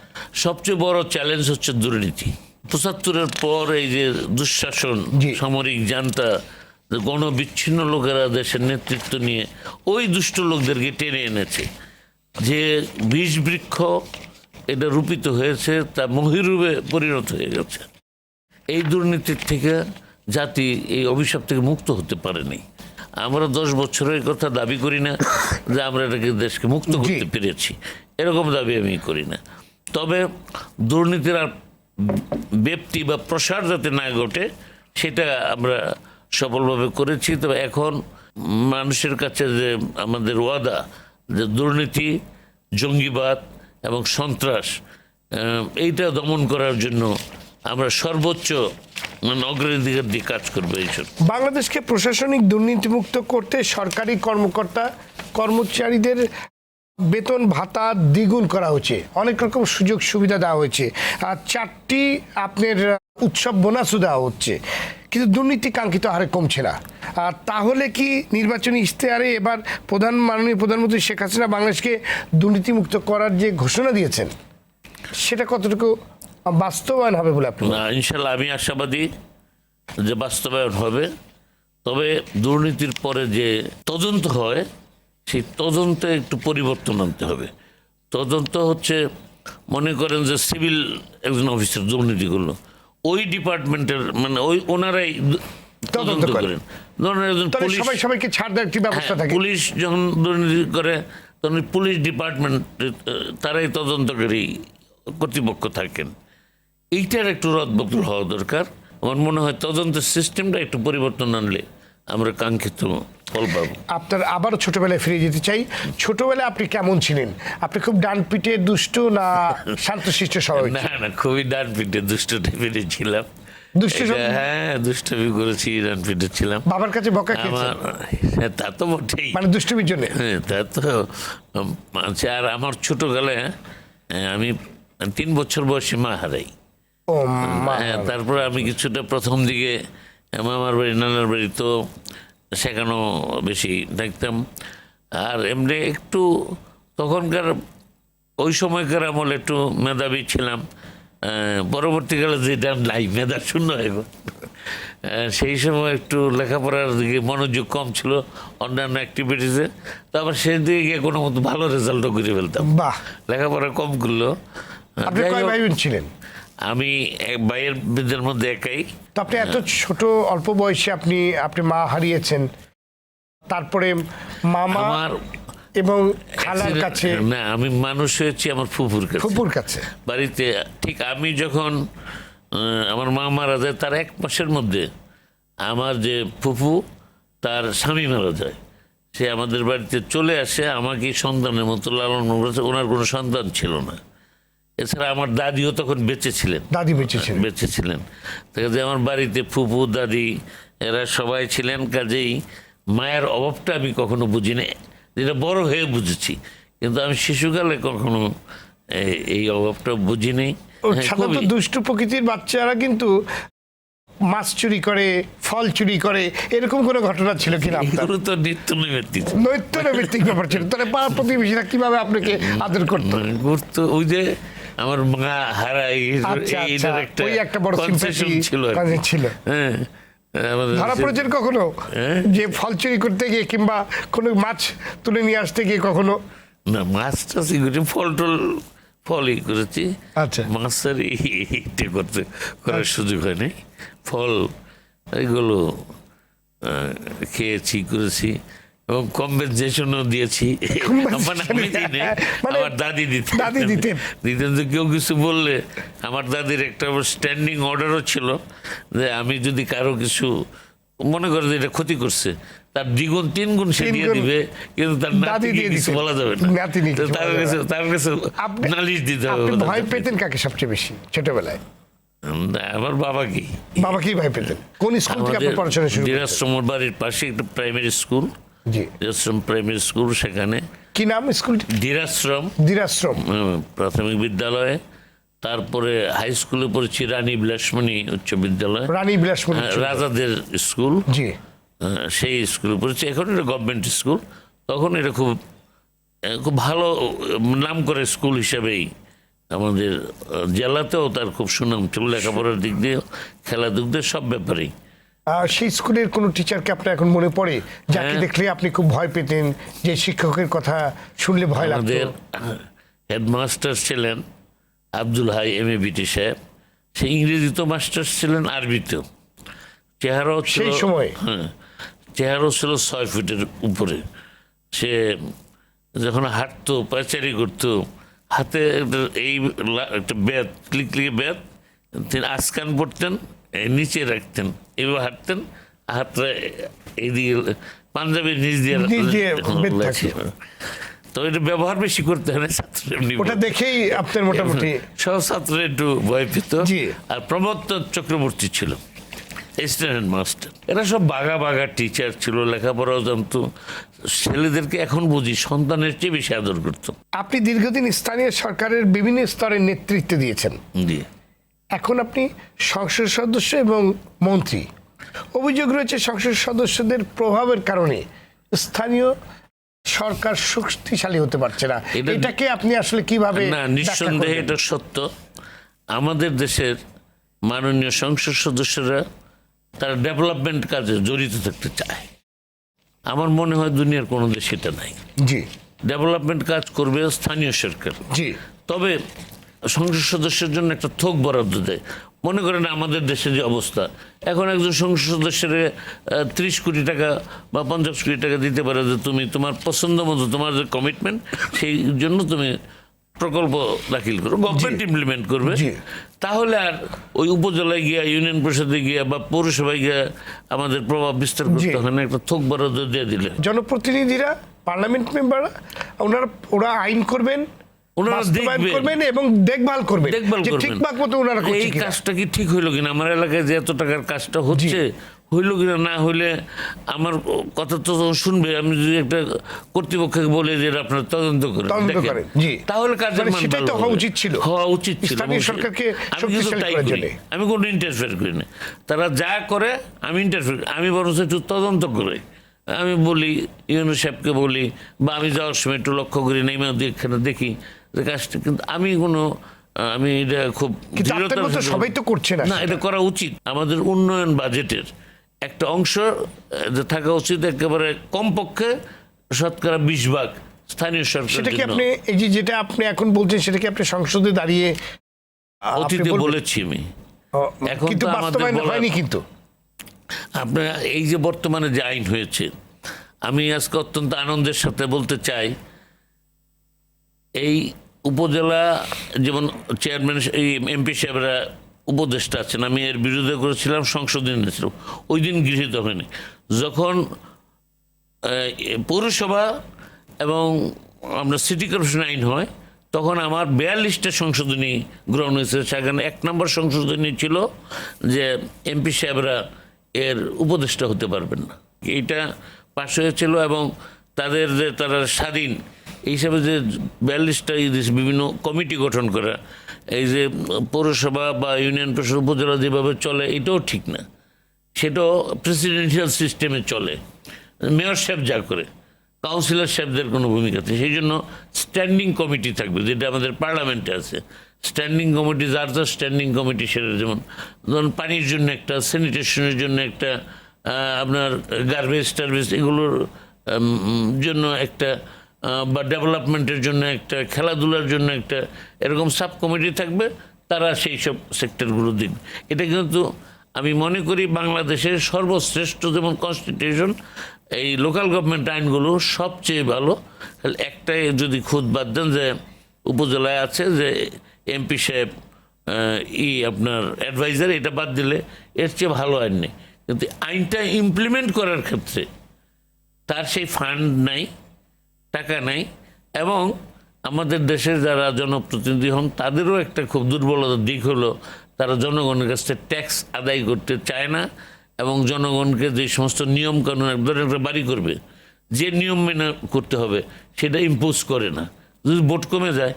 S2: সবচেয়ে বড় চ্যালেঞ্জ হচ্ছে দুর্নীতি। 75-এর পর এই যে দুঃশাসন, সামরিক জান্তা, গণবিচ্ছিন্ন লোকেরা দেশের নেতৃত্ব নিয়ে ওই দুষ্ট লোকদেরকে টেনে এনেছে, যে বীজ বৃক্ষ এটা রূপিত হয়েছে, তা মহিরূপে পরিণত হয়ে গেছে। এই দুর্নীতির থেকে জাতি এই অভিশাপ থেকে মুক্ত হতে পারেনি। আমরা 10 বছরের কথা দাবি করি না যে আমরা এটাকে দেশকে মুক্ত করতে পেরেছি, এরকম দাবি আমি করি না। তবে দুর্নীতির আর ব্যাপ্তি বা প্রসার যাতে না ঘটে সেটা আমরা সফলভাবে করেছি। তবে এখন মানুষের কাছে যে আমাদের ওয়াদা, যে দুর্নীতি, জঙ্গিবাদ এবং সন্ত্রাস, এইটা দমন করার জন্য আমরা সর্বোচ্চ মানে অগ্রাধিকার দিয়ে কাজ করবে এইসব।
S1: বাংলাদেশকে প্রশাসনিক দুর্নীতিমুক্ত করতে সরকারি কর্মচারীদের বেতন ভাতা দ্বিগুণ করা হচ্ছে, অনেক রকম সুযোগ সুবিধা দেওয়া হয়েছে, আর 4টি আপনার উৎসব বোনাসও দেওয়া হচ্ছে, কিন্তু দুর্নীতি কাঙ্ক্ষিত হারে কমছে না। আর তাহলে কি নির্বাচনী ইশতেহারে এবার মাননীয় প্রধানমন্ত্রী শেখ হাসিনা বাংলাদেশকে দুর্নীতিমুক্ত করার যে ঘোষণা দিয়েছেন সেটা কতটুকু বাস্তবায়ন হবে বলে আপনি?
S2: না, ইনশাল্লাহ আমি আশাবাদী যে বাস্তবায়ন হবে। তবে দুর্নীতির পরে যে তদন্ত হয় সেই তদন্তে একটু পরিবর্তন আনতে হবে। তদন্ত হচ্ছে, মনে করেন যে সিভিল একজন অফিসার দুর্নীতি করলো, ওই ডিপার্টমেন্টের মানে ওনারাই তদন্ত করেন। ধরেন একজন পুলিশ,
S1: সবাইকে ছাড় দেওয়ার একটি ব্যবস্থা থাকে।
S2: পুলিশ যখন দুর্নীতি করে তখন পুলিশ ডিপার্টমেন্ট তারাই তদন্তকারী কর্তৃপক্ষ থাকেন। এইটার একটু রদবদল হওয়া দরকার। আমার মনে হয় তদন্তের সিস্টেমটা একটু পরিবর্তন আনলে আমরা কাঙ্ক্ষিত ফল পাবো।
S1: আপনার আবারও ছোটবেলায় ফিরে যেতে চাই। ছোটবেলায় আপনি কেমন ছিলেন? আপনি খুব ডান পিটে দুষ্ট না শান্তশিষ্ট স্বভাব?
S2: না, খুবই ডান পিটে দুষ্ট টাইপের ছিলাম। হ্যাঁ, দুষ্টমি করেছি, ডান পিটে ছিলাম।
S1: বাবার কাছে বকা খেয়েছেন?
S2: তা তো বটেই,
S1: মানে দুষ্টমির জন্য।
S2: হ্যাঁ, তা তো আচ্ছা। আর আমার ছোটকালে আমি 3 বছর বয়সে মা হারাই। হ্যাঁ, তারপরে আমি কিছুটা প্রথম দিকে মামার বাড়ি নানার বাড়ি তো সেখানেও বেশি থাকতাম। আর এমনি একটু তখনকার ওই সময়কার আমলে একটু মেধাবী ছিলাম। পরবর্তীকালে যেটা নাই, মেধা শূন্য হয়ে গেল। সেই সময় একটু লেখাপড়ার দিকে মনোযোগ কম ছিল, অন্যান্য অ্যাক্টিভিটিসে। তারপর সেই দিকে গিয়ে কোনো মতো ভালো রেজাল্টও করে ফেলতাম।
S1: বাহ,
S2: লেখাপড়া কম করলো।
S1: আপনি কয় ভাই বোন ছিলেন?
S2: আমি ভাইয়ের বিদের মধ্যে একাই।
S1: তো আপনি এত ছোট অল্প বয়সে আপনি মা হারিয়েছেন, তারপরে মামা এবং খালার কাছে?
S2: না, আমি মানুষ হয়েছি আমার ফুপুর কাছে বাড়িতে। ঠিক আমি যখন আমার মা মারা যায় তার 1 মাসের মধ্যে আমার যে ফুপু তার স্বামী মারা যায়। সে আমাদের বাড়িতে চলে আসে, আমাকে সন্তানের মতো লালন করেছে। ওনার কোনো সন্তান ছিল না। এছাড়া আমার দাদিও তখন বেঁচে ছিলেন। যে আমার বাড়িতে ফুপু দাদি এরা সবাই ছিলেন। কাজেই মায়ের অভাবটা আমি কখনো বুঝিনি, যেটা বড় হয়ে বুঝেছি, কিন্তু আমি শিশুকালে কখনো এই অভাবটা বুঝিনি।
S1: সাধারণত দুষ্টু প্রকৃতির বাচ্চারা কিন্তু মাছ চুরি করে, ফল চুরি করে, এরকম কোনো ঘটনা ছিল কিনা?
S2: তো নিত্য
S1: নৈমিত্তিক ব্যাপার ছিল। তাহলে পাড়া প্রতিবেশীরা কিভাবে আপনাকে আদর করতো?
S2: ওই যে আমার মা হারাই,
S1: একটা বড় ছিল।
S2: হ্যাঁ,
S1: ধরা পড়েছেন কখনো যে ফল চুরি করতে গিয়ে কিংবা কোনো মাছ তুলে নিয়ে আসতে গিয়ে কখনো?
S2: না, মাছ টাছ ফলই করেছি।
S1: আচ্ছা,
S2: মাছ আর এইটা করার সুযোগ হয়নি। ফল এগুলো খেয়েছি, করেছি এবং কম্পেনসেশনও দিয়েছি। আমার দাদি দিতেন। যে কেউ কিছু বললে আমার দাদির একটা স্ট্যান্ডিং অর্ডারও ছিল যে আমি যদি কারো কিছু মনে করে যে এটা ক্ষতি করছে তার 2 গুণ 3 গুণ সে দিয়ে দিবে, কিন্তু তার নাতিকে কিছু বলা যাবে না। তার কাছে নালিশ দিতে হবে।
S1: ভয় পেতেন কাকে সবচেয়ে বেশি ছোটবেলায়?
S2: আমার বাবাকেই
S1: ভয় পেতেন। কোন স্কুল থেকে আপনি পড়াশোনা শুরু করেছেন?
S2: দিরাশ্রমের বাড়ির পাশে একটা প্রাইমারি স্কুল, দিরাশ্রম প্রাইমারি স্কুল। সেখানে
S1: কি নাম স্কুলটি?
S2: দিরাশ্রম প্রাথমিক বিদ্যালয়ে। তারপরে হাই স্কুলে পড়েছি রানী বিলাসমণি উচ্চ বিদ্যালয়, রাজাদের স্কুল। সেই স্কুলে পড়েছি। এখন এটা গভর্নমেন্ট স্কুল। তখন এটা খুব ভালো নাম করে স্কুল হিসাবেই আমাদের জেলাতেও তার খুব সুনাম ছিল, লেখাপড়ার দিক দিয়ে, খেলাধুলা দিয়ে, সব ব্যাপারেই।
S1: সেই স্কুলের কোনো টিচারকে আপনার এখন মনে পড়ে যাকে দেখলে আপনি খুব ভয় পেতেন, যে শিক্ষকের কথা শুনলে ভয় লাগতো?
S2: আমাদের হেডমাস্টার ছিলেন আব্দুল হাই MA BT সাহেব। সে ইংরেজিতেও মাস্টার ছিলেন, আরবিতেও। চেহারাও সেই সময় চেহারাও ছিল 6 ফিটের উপরে। সে যখন হাঁটতো, পায়চারি করতো, হাতে এই একটা ব্যাত, ক্লিকে ব্যাত, তিনি আজকান পড়তেন, নিচে রাখতেন, এবার হাঁটতেন, হাতটা এইদিকে পাঞ্জাবির নিচ দিয়ে। তো এটা ব্যবহার বেশি করতে হয় না, ছাত্র
S1: ওটা দেখেই আপনার মোটামুটি
S2: সব ছাত্র একটু ভয় পেত। আর প্রমোদ চক্রবর্তী ছিল, অ্যাসিস্ট্যান্ট হেডমাস্টার, এরা সব বাঘা বাঘা টিচার ছিল, লেখাপড়াও জানতো। ছেলেদেরকে এখন বুঝি সন্তানের চেয়ে বেশি আদর করতো।
S1: আপনি দীর্ঘদিন স্থানীয় সরকারের বিভিন্ন স্তরের নেতৃত্ব দিয়েছেন,
S2: জি।
S1: এখন আপনি সংসদ সদস্য এবং মন্ত্রী। অভিযোগ রয়েছে সংসদ সদস্যদের প্রভাবের কারণে স্থানীয় সরকার শক্তিশালী হতে পারছে না। এটাকে আপনি আসলে কিভাবে?
S2: না, নিঃসন্দেহে এটা সত্য। আমাদের দেশের মাননীয় সংসদ সদস্যরা তারা ডেভেলপমেন্ট কাজে জড়িত থাকতে চায়। আমার মনে হয় দুনিয়ার কোনো দেশ এটা নাই।
S1: জি
S2: ডেভেলপমেন্ট কাজ করবে স্থানীয় সরকার।
S1: জি
S2: তবে সংসদ সদস্যের জন্য একটা থোক বরাদ্দ দেয়। মনে করেন আমাদের দেশে যে অবস্থা, এখন একজন সংসদ সদস্যের 30 কোটি টাকা বা 50 কোটি টাকা দিতে পারে যে তুমি তোমার পছন্দ মতো তোমার যে কমিটমেন্ট সেই জন্য তুমি প্রকল্প দাখিল করো, গভর্নমেন্ট ইমপ্লিমেন্ট করবে। তাহলে আর ওই উপজেলায় গিয়া, ইউনিয়ন পরিষদে গিয়া বা পৌরসভায় গিয়া আমাদের প্রভাব বিস্তার করতে হয় না, একটা থোক বরাদ্দ দিয়ে দিলে।
S1: জনপ্রতিনিধিরা, পার্লামেন্ট মেম্বাররা, ওরা আইন করবেন,
S2: ওনারা
S1: বাস্তবায়ন করবেন এবং দেখভাল করবেন যে ঠিকঠাক মতো ওনারা করছে
S2: এই
S1: কিনা।
S2: কাজটা কি ঠিক হইলো কিনা, আমার এলাকায় যে এত টাকার কাজটা হচ্ছে হইলো কিনা, না হইলে আমার কথা তো শুনবে। আমি যদি একটা কর্তৃপক্ষকে বলে যে আপনার তদন্ত করেন,
S1: তাহলে
S2: কাজের মান
S1: সেটাই তো হওয়া উচিত ছিল।
S2: হওয়া উচিত ছিল
S1: স্থানীয় সরকারকে শক্তিশালী করার জন্য।
S2: আমি কোনো ইন্টারফেয়ার করি না, তারা যা করে আমি ইন্টারফেয়ার, আমি বরঞ্চ একটু তদন্ত করে আমি বলি, ইউনূস সাহেবকে বলি, বা আমি যাওয়ার সময় একটু লক্ষ্য করি, নেমে এখানে দেখি যে কাজটা। কিন্তু আমি এটা খুব
S1: সবাই তো করছে না,
S2: এটা করা উচিত। আমাদের উন্নয়ন বাজেটের একটা অংশ যে থাকা উচিত একেবারে কমপক্ষে শতকরা 20% স্থানীয় সরকার।
S1: সেটা কি আপনি এই যেটা আপনি এখন বলছেন সেটা কি আপনি সংসদে দাঁড়িয়ে
S2: অতীতে বলেছি আমি? এখন
S1: কিন্তু
S2: তো
S1: বাস্তবায়ন হয়নি। কিন্তু
S2: আপনার এই যে বর্তমানে যে আইন হয়েছে, আমি আজকে অত্যন্ত আনন্দের সাথে বলতে চাই, এই উপজেলা যেমন চেয়ারম্যান, এই এমপি সাহেবরা উপদেষ্টা আছেন, আমি এর বিরোধিতা করেছিলাম, সংসদে এনেছিলাম, ওই দিন গৃহীত হয়নি। যখন পৌরসভা এবং আমরা সিটি কর্পোরেশন আইন হয়, তখন আমার 42টা সংশোধনী গ্রহণ হয়েছে। সেখানে 1 নম্বর সংশোধনী ছিল যে এমপি সাহেবরা এর উপদেষ্টা হতে পারবেন না। এইটা পাশ হয়েছিল এবং তাদের যে তারা স্বাধীন এই হিসাবে যে 42টা বিভিন্ন কমিটি গঠন করা, এই যে পৌরসভা বা ইউনিয়ন পরিষদ, উপজেলা যেভাবে চলে, এটাও ঠিক না। সেটাও প্রেসিডেন্সিয়াল সিস্টেমে চলে। মেয়র সাহেব যা করে, কাউন্সিলর সাহেবদের কোনো ভূমিকা নেই। সেই জন্য স্ট্যান্ডিং কমিটি থাকবে, যেটা আমাদের পার্লামেন্টে আছে। স্ট্যান্ডিং কমিটি, যার যার স্ট্যান্ডিং কমিটি, সেটা যেমন ধরুন পানির জন্য একটা, স্যানিটেশনের জন্য একটা, আপনার গার্বেজ টার্বেজ এগুলোর জন্য একটা, বা ডেভেলপমেন্টের জন্য একটা, খেলাধুলার জন্য একটা, এরকম সাব কমিটি থাকবে। তারা সেই সব সেক্টরগুলো দেখবে। এটা কিন্তু আমি মনে করি বাংলাদেশের সর্বশ্রেষ্ঠ, যেমন কনস্টিটিউশন, এই লোকাল গভর্নমেন্ট আইনগুলো সবচেয়ে ভালো। একটাই যদি খুদ বাদ দেন যে উপজেলায় আছে যে এমপি সাহেব আপনার অ্যাডভাইজার, এটা বাদ দিলে এর চেয়ে ভালো আইন নেই। কিন্তু আইনটা ইমপ্লিমেন্ট করার ক্ষেত্রে তার সেই ফান্ড নাই, টাকা নাই। এবং আমাদের দেশের যারা জনপ্রতিনিধি হন তাদেরও একটা খুব দুর্বলতার দিক হলো তারা জনগণের কাছ থেকে ট্যাক্স আদায় করতে চায় না, এবং জনগণকে যে সমস্ত নিয়ম কানুন, একদম একটা বাড়ি করবে, যে নিয়ম মেনে করতে হবে সেটা ইম্পোজ করে না। যদি ভোট কমে যায়,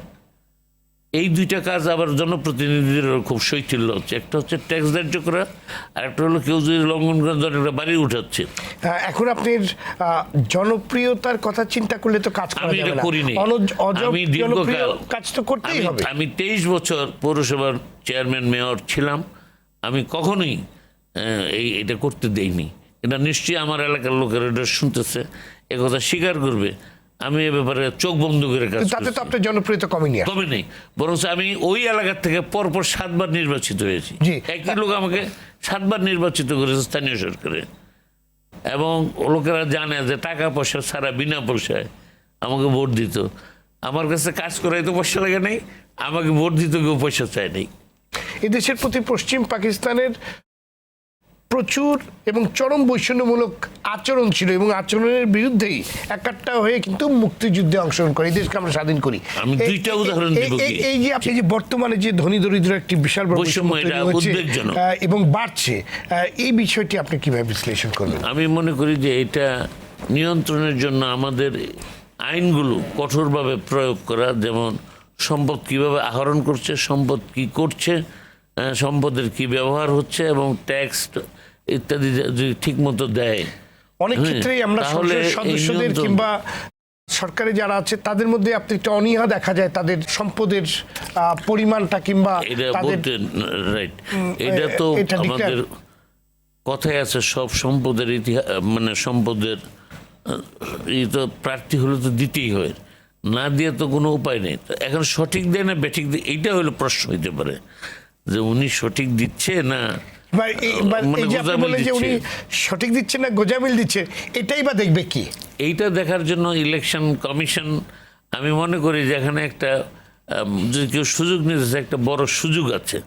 S2: এই দুইটা কাজ আবার জনপ্রতিনিধিদের খুব শৈথিল্য হচ্ছে। একটা হচ্ছে ট্যাক্স ধার্য করা, আর একটা হলো কেউ যদি লঙ্ঘন করে একটা বাড়ি উঠাচ্ছে।
S1: এখন আপনি জনপ্রিয়তার কথা চিন্তা করলে তো কাজ করা যাবে না। আমি দীর্ঘকাল কাজ তো করতেই হবে।
S2: আমি 23 বছর পৌরসভার চেয়ারম্যান মেয়র ছিলাম, আমি কখনোই এটা করতে দেইনি। এটা নিশ্চয়ই আমার এলাকার লোকেরা এটা শুনতেছে, একথা স্বীকার করবে। আমি এ ব্যাপারে চোখ বন্ধ করে কাজ,
S1: তাতে তো আপনার জনপ্রিয়তা কমে
S2: নেই, বরং আমি ওই এলাকার থেকে পরপর 7 বার নির্বাচিত হয়েছি। একই লোক আমাকে 7 বার নির্বাচিত করেছে স্থানীয় সরকারে, এবং লোকেরা জানে যে টাকা পয়সা ছাড়া বিনা পয়সায় আমাকে ভোট দিত। আমার কাছে কাজ করাই তো পয়সা লাগে নাই, আমাকে ভোট দিতে কেউ পয়সা চায় নাই।
S1: এই দেশের প্রতি পশ্চিম পাকিস্তানের প্রচুর এবং চরম বৈষম্যমূলক আচরণ ছিল, এবং আচরণের বিরুদ্ধেই একাট্টা হয়ে কিন্তু মুক্তিযুদ্ধে অংশগ্রহণ করে এই দেশকে আমরা স্বাধীন করি।
S2: আমি দুইটা উদাহরণ দিব কি?
S1: এই যে আপনি যে বর্তমানে যে ধনী দরিদ্র একটি বিশাল বড়
S2: বৈষম্য,
S1: বৈষম্য
S2: এটা
S1: তৈরি হচ্ছে,
S2: উদ্বেগজনক।
S1: এবং বাড়ছে, এই বিষয়টি আপনি কিভাবে বিশ্লেষণ করবেন?
S2: আমি মনে করি যে এটা নিয়ন্ত্রণের জন্য আমাদের আইনগুলো কঠোরভাবে প্রয়োগ করা, যেমন সম্পদ কিভাবে আহরণ করছে, সম্পদ কি করছে, সম্পদের কি ব্যবহার হচ্ছে, এবং ট্যাক্স ইত্যাদি যদি ঠিক মতো দেয়।
S1: অনেক ক্ষেত্রেই আমরা
S2: তাহলে
S1: সংসদ
S2: এই
S1: সদস্যদের
S2: নিয়ন্ত্রণ-
S1: কিংবা সরকারে যারা আছে তাদের মধ্যে আপনি একটা অনীহা দেখা যায় তাদের সম্পদের পরিমাণটা কিংবা
S2: এটা
S1: তাদের
S2: বলতে রাইট, এটা তো
S1: এটা
S2: আমাদের কথায় আছে সব সম্পদের ইতিহাস, মানে সম্পদের এই তো প্রার্থী হলে তো দিতেই হয়, না দিয়ে তো কোনো উপায় নেই। তো এখন সঠিক দেয় না বেঠিক দেয়, এইটা হলো প্রশ্ন হইতে পারে যে উনি সঠিক দিচ্ছে না মানে
S1: এই যে আপনি
S2: গোজামিল
S1: বলেন যে উনি
S2: দিচ্ছে।
S1: সঠিক দিচ্ছে না গোজামিল দিচ্ছে, এটাই বা দেখবে কি?
S2: এইটা দেখার জন্য ইলেকশন কমিশন, আমি মনে করি যেখানে একটা যদি কেউ সুযোগ নিতেছে, একটা বড় সুযোগ আছে,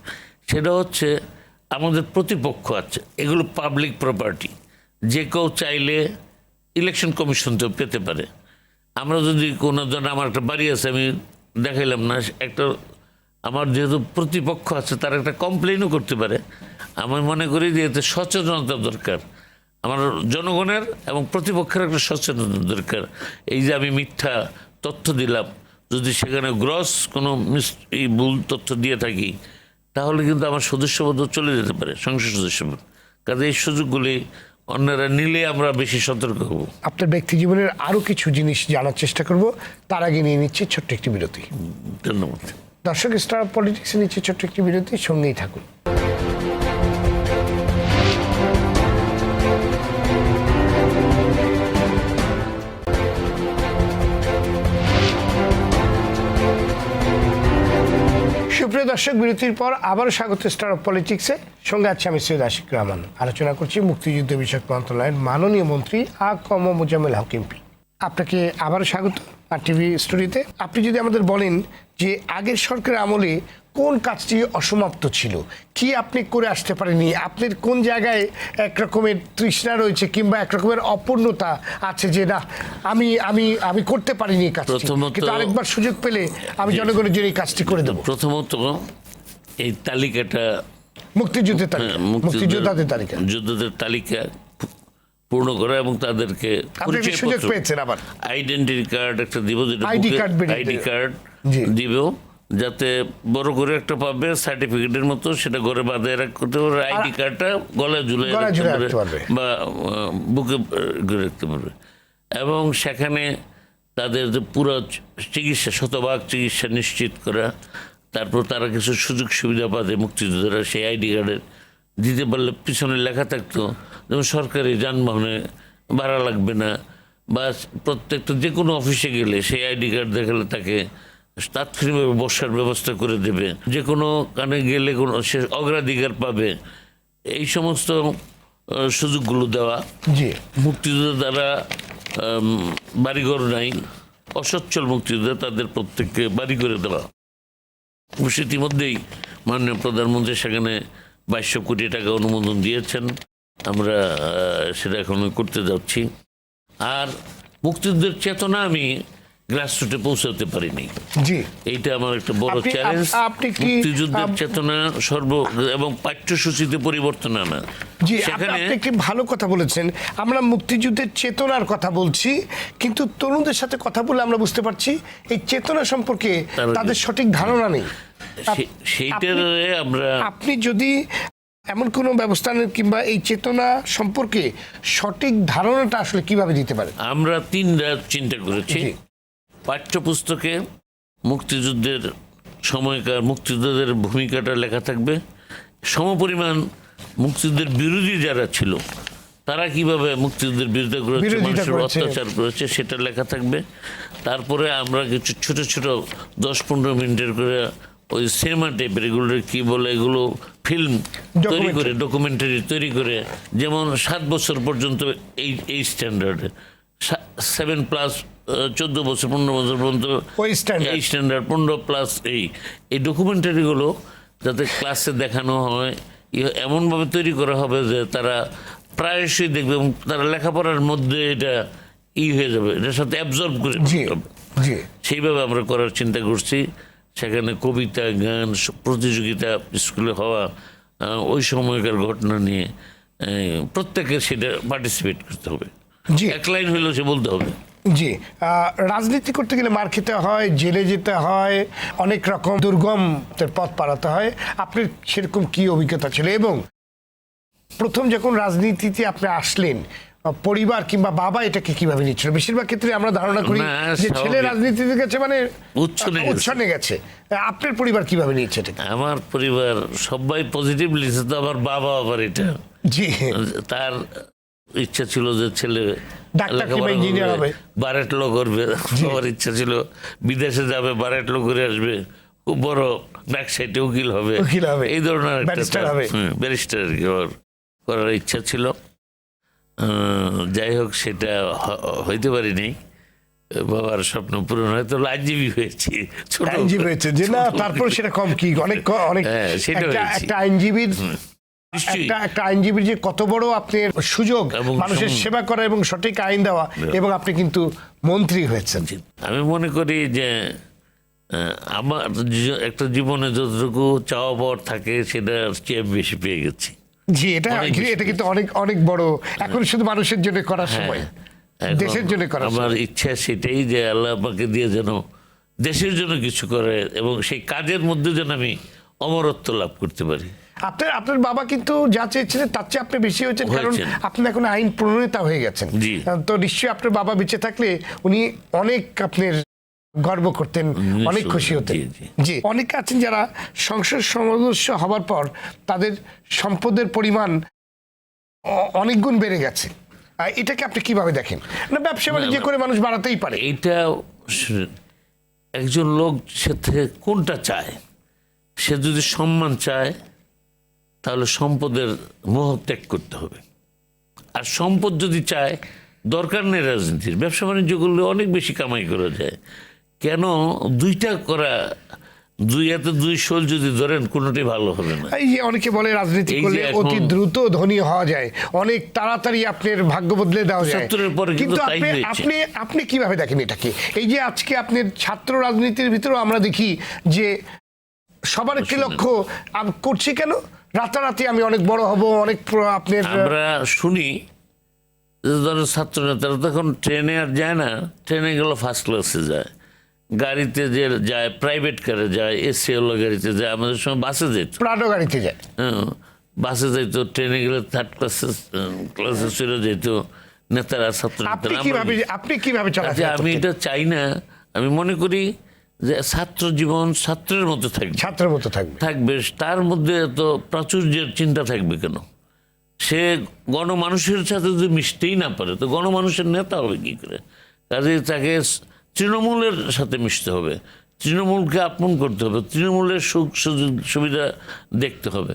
S2: সেটা হচ্ছে আমাদের প্রতিপক্ষ আছে, এগুলো পাবলিক প্রপার্টি, যে কেউ চাইলে ইলেকশন কমিশন তো পেতে পারে। আমরা যদি কোনো জন, আমার একটা বাড়ি আছে, আমি দেখাইলাম না, একটা আমার যেহেতু প্রতিপক্ষ আছে তার একটা কমপ্লেনও করতে পারে। আমি মনে করি যে এতে সচেতনতা দরকার, আমার জনগণের এবং প্রতিপক্ষের একটা সচেতনতা দরকার। এই যে আমি মিথ্যা তথ্য দিলাম, যদি সেখানে গ্রস কোনো এই ভুল তথ্য দিয়ে থাকি, তাহলে কিন্তু আমার সদস্যপদ চলে যেতে পারে, সংসদ সদস্যপদ। কাজে এই সুযোগগুলি অন্যরা নিলে আমরা বেশি সতর্ক হব।
S1: আপনার ব্যক্তি জীবনের আরো কিছু জিনিস জানার চেষ্টা করব, তার আগে নিয়ে নিচ্ছি ছোট্ট একটি বিরতি।
S2: ধন্যবাদ।
S1: দর্শক, স্টার পলিটিক্সে নিচ্ছে ছোট্ট একটি বিরতি, সঙ্গেই থাকুন। সুপ্রিয় দর্শক, বিরতির পর আবারও স্বাগত স্টার অফ পলিটিক্সে। সঙ্গে আছে আমি সৈয়দ আশিক রহমান। আলোচনা করছি মুক্তিযুদ্ধ বিষয়ক মন্ত্রণালয়ের মাননীয় মন্ত্রী আ.ক.ম মোজাম্মেল হক এমপি। আপনাকে আবারও স্বাগত আর টিভি স্টুডিওতে। আপনি যদি আমাদের বলেন যে আগের সরকারের আমলে কোন কাজটি অসমাপ্ত ছিল, কি আপনি করে আসতে পারেননি, আপনার কোন জায়গায় একরকমের তৃষ্ণা রয়েছে কিংবা একরকমের অপূর্ণতা আছে যে না আমি আমি আমি করতে পারিনি এই কাজটি,
S2: প্রথমত-
S1: কিন্তু আরেকবার সুযোগ পেলে আমি জনগণের জন্য এই কাজটি করে দেবো?
S2: প্রথমত এই তালিকাটা,
S1: মুক্তিযুদ্ধের তালিকা, মুক্তিযোদ্ধাদের তালিকা
S2: যোদ্ধাদের তালিকা পূর্ণ করা এবং তাদেরকে
S1: আপনি একটা সুযোগ পেয়েছেন আবার।
S2: আইডেন্টি কার্ড একটা দিব, যেটা
S1: ID card বেরিয়ে
S2: আইডি কার্ড
S1: জি।
S2: দিব, যাতে বড় করে একটা পাবে সার্টিফিকেটের মতো, সেটা ঘরে বাঁধে রাখতে পারবে, আইডি কার্ডটা গলায় ঝুলে
S1: গলায় ঝুলিয়ে রাখতে
S2: পারবে
S1: পারবে।
S2: বা বুকে রাখতে পারবে। এবং সেখানে তাদের যে পুরো চিকিৎসা, শতভাগ চিকিৎসা নিশ্চিত করা, তারপর তারা কিছু সুযোগ সুবিধা পাবে মুক্তিযোদ্ধারা সেই আইডি কার্ডের দিতে পারলে পিছনে লেখা থাকতো, যেমন সরকারি যানবাহনে ভাড়া লাগবে না, বা প্রত্যেকটা যে কোনো অফিসে গেলে সেই আইডি কার্ড দেখালে তাকে তাৎক্ষণিকভাবে বসার ব্যবস্থা করে দেবে, যে কোনো কানে গেলে কোনো সে অগ্রাধিকার পাবে, এই সমস্ত সুযোগগুলো দেওয়া।
S1: জি,
S2: মুক্তিযোদ্ধা দ্বারা বাড়িঘর নাই, অসচ্ছল মুক্তিযোদ্ধা, তাদের প্রত্যেককে বাড়ি করে দেওয়া। ইতিমধ্যেই মাননীয় প্রধানমন্ত্রী সেখানে 2200 কোটি টাকা অনুমোদন দিয়েছেন, আমরা সেটা এখন করতে যাচ্ছি। আর মুক্তিযুদ্ধের চেতনা আমি গ্রাসরুটে পৌঁছাতে পারিনি,
S1: জি,
S2: এইটা আমার একটা বড়
S1: আপনি-
S2: চ্যালেঞ্জ।
S1: আপনি কি-
S2: মুক্তিযুদ্ধের চেতনা এবং পাঠ্যসূচিতে পরিবর্তন আনা,
S1: জি,
S2: সেখানে
S1: আপনি একটি ভালো কথা বলেছেন। আমরা মুক্তিযুদ্ধের চেতনার কথা বলছি, কিন্তু তরুণদের সাথে কথা বলে আমরা বুঝতে পারছি এই চেতনা সম্পর্কে তাদের সঠিক ধারণা নেই।
S2: সেইটারে আমরা
S1: আপনি যদি এমন কোনো ব্যবস্থা নেন কিংবা এই চেতনা সম্পর্কে সঠিক ধারণাটা আসলে কিভাবে দিতে পারে?
S2: আমরা তিনটা চিন্তা করেছি।
S1: জি।
S2: পাঠ্যপুস্তকে মুক্তিযুদ্ধের সময়কার মুক্তিযোদ্ধাদের ভূমিকাটা লেখা থাকবে, সমপরিমাণ মুক্তিযুদ্ধের বিরোধী যারা ছিল তারা কিভাবে মুক্তিযুদ্ধের বিরোধিতা করেছে,
S1: বিরোধিতা
S2: মানুষের
S1: করেছে।
S2: অত্যাচার করেছে, সেটা লেখা থাকবে। তারপরে আমরা কিছু ছোট ছোট 10-15 মিনিটের করে ওই সিনেমা টাইপের, এগুলো কি বলে, এগুলো ফিল্ম তৈরি করে, ডকুমেন্টারি তৈরি করে, যেমন 7 বছর পর্যন্ত এই স্ট্যান্ডার্ডে, 7+ 14 বছর 15 বছর পর্যন্ত
S1: ওই standard।
S2: এই স্ট্যান্ডার্ড, 15+ এই ডকুমেন্টারিগুলো যাতে ক্লাসে দেখানো হয় এমনভাবে তৈরি করা হবে যে তারা প্রায়শই দেখবে এবং তারা লেখাপড়ার মধ্যে এটা হয়ে যাবে, এটার সাথে অ্যাবজর্ব করে
S1: জি
S2: নিতে হবে।
S1: জি
S2: সেইভাবে আমরা করার চিন্তা করছি। সেখানে কবিতা, গান, প্রতিযোগিতা স্কুলে হওয়া, ওই সময়কার ঘটনা নিয়ে প্রত্যেকে সেটা পার্টিসিপেট করতে হবে।
S1: জি
S2: এক লাইন হইলেও সে বলতে হবে।
S1: জি রাজনীতি করতে গেলে মার খেতে হয়, জেলে যেতে হয়, অনেক রকম দুর্গম পথ পাড়াতে হয়। আপনার সেরকম কি অভিজ্ঞতা ছিল? এবং প্রথম যখন রাজনীতিতে আপনি আসলেন, পরিবার কিংবা বাবা এটাকে কিভাবে নিচ্ছিল? বেশিরভাগ ক্ষেত্রে আমরা ধারণা করি
S2: না,
S1: যে ছেলে
S2: স্বাভাবিক।
S1: রাজনীতিতে গেছে মানে
S2: উচ্ছনে গেছে।
S1: উচ্ছনে গেছে। আপনার পরিবার কিভাবে নিচ্ছে এটাকে?
S2: আমার পরিবার সবাই পজিটিভ লিখছে, তো আমার বাবা আবার এটা
S1: জি
S2: তার ইচ্ছা ছিল যে ছেলে
S1: ডাক্তার কিংবা
S2: লেখাপড়া
S1: ইঞ্জিনিয়ার
S2: করবে,
S1: হবে।
S2: বারেট ল করবে। আমার ইচ্ছা ছিল বিদেশে যাবে, বারেট ল করে আসবে, খুব বড় ডাকসাইটে উকিল হবে,
S1: উকিল হবে,
S2: এই ধরনের একটা
S1: ব্যারিস্টার হবে।
S2: ব্যারিস্টার আর কি ওর করার ইচ্ছা ছিল। যাই হোক, সেটা হইতে পারিনি। বাবার স্বপ্ন পূরণ হয়তো আইনজীবী হয়েছি, ছোট
S1: আইনজীবী হয়েছে যে না, তারপর সেটা কম কি অনেক অনেক
S2: হ্যাঁ, সেটা হয়েছে।
S1: একটা আইনজীবীর
S2: নিশ্চয়ই।
S1: একটা আইনজীবীর যে কত বড় আপনার সুযোগ
S2: এবং
S1: মানুষের সেবা করা এবং সঠিক আইন দেওয়া, এবং আপনি কিন্তু মন্ত্রী হয়েছেন।
S2: আমি মনে করি যে আমার একটা জীবনে যতটুকু চাওয়া পাওয়ার থাকে সেটা চেয়ে বেশি পেয়ে গেছি।
S1: জি এটা
S2: অনেক বেশি
S1: এটা কিন্তু অনেক অনেক বড়। এখন শুধু মানুষের জন্য করার সময়,
S2: এখন
S1: দেশের জন্য করার
S2: আমার
S1: সময়।
S2: ইচ্ছা সেটাই যে আল্লাহ আমাকে দিয়ে যেন দেশের জন্য কিছু করে এবং সেই কাজের মধ্যে যেন আমি অমরত্ব লাভ করতে পারি।
S1: আপনার আপনার বাবা কিন্তু যা চেয়েছিলেন তার চেয়ে আপনি বেশি হয়েছেন, কারণ
S2: হয়েছেন।
S1: আপনি এখন আইন প্রণেতা হয়ে গেছেন।
S2: জি।
S1: তো নিশ্চয়ই আপনার বাবা বেঁচে থাকলে উনি অনেক আপনার গর্ব করতেন, অনেক খুশি হতেন।
S2: জি, জি।
S1: জি অনেকে আছেন যারা সংসদ সদস্য হবার পর তাদের সম্পদের পরিমাণ অনেক গুণ বেড়ে গেছে। এটাকে আপনি কিভাবে দেখেন? না ব্যবসা বাণিজ্য করে মানুষ বাড়াতেই পারে।
S2: এইটা একজন লোক সাথে কোনটা চায়। সে যদি সম্মান চায় তাহলে সম্পদের মোহ ত্যাগ করতে হবে। আর সম্পদ যদি চায়, দরকার নেই রাজনীতির, ব্যবসা বাণিজ্য করলে অনেক বেশি কামাই করা যায়। কেন দুইটা করা? দুই হাতে দুই শোল যদি ধরেন, কোনোটাই ভালো হবে না।
S1: এই যে অনেকে বলে রাজনীতি
S2: এই যে
S1: করলে
S2: এখন-
S1: অতি দ্রুত ধনী হওয়া যায়, অনেক তাড়াতাড়ি আপনার ভাগ্য বদলে দেওয়া যায়।
S2: ৭৭ পরে কিন্তু তাই
S1: আপনি
S2: হয়েছে।
S1: আপনি আপনি কিভাবে দেখেন এটাকে? এই যে আজকে আপনার ছাত্র রাজনীতির ভিতরেও আমরা দেখি যে সবার একটি লক্ষ্য করছি, কেন রাতারাতি আমি অনেক বড় হব, অনেক আপনার
S2: আমরা শুনি যে ধরো ছাত্র নেতারা তখন ট্রেনে আর যায় না, ট্রেনে গেল ফার্স্ট ক্লাসে যায়, গাড়িতে যে যায়, প্রাইভেট কারে যায়, এসি ওলা গাড়িতে যায়। আমাদের সময় বাসে যেত,
S1: প্রাডো গাড়িতে যায়।
S2: বাসে যেত, ট্রেনে গেলে থার্ড ক্লাসে চলে যেত নেতারা, ছাত্র
S1: আপনি
S2: নেতারা।
S1: কিভাবে আপনি কিভাবে চলাফেরা
S2: আমি
S1: করতেন?
S2: এটা চাই না। আমি মনে করি যে ছাত্র জীবন ছাত্রের মতো থাকবে,
S1: ছাত্রের মতো থাকবে।
S2: থাকবে তার মধ্যে এত প্রাচুর্যের চিন্তা থাকবে কেন? সে গণমানুষের সাথে যদি মিশতেই না পারে, তো গণমানুষের নেতা হবে কি করে? কাজে তাকে তৃণমূলের সাথে মিশতে হবে, তৃণমূলকে আপন করতে হবে, তৃণমূলের সুখ সুবিধা দেখতে হবে।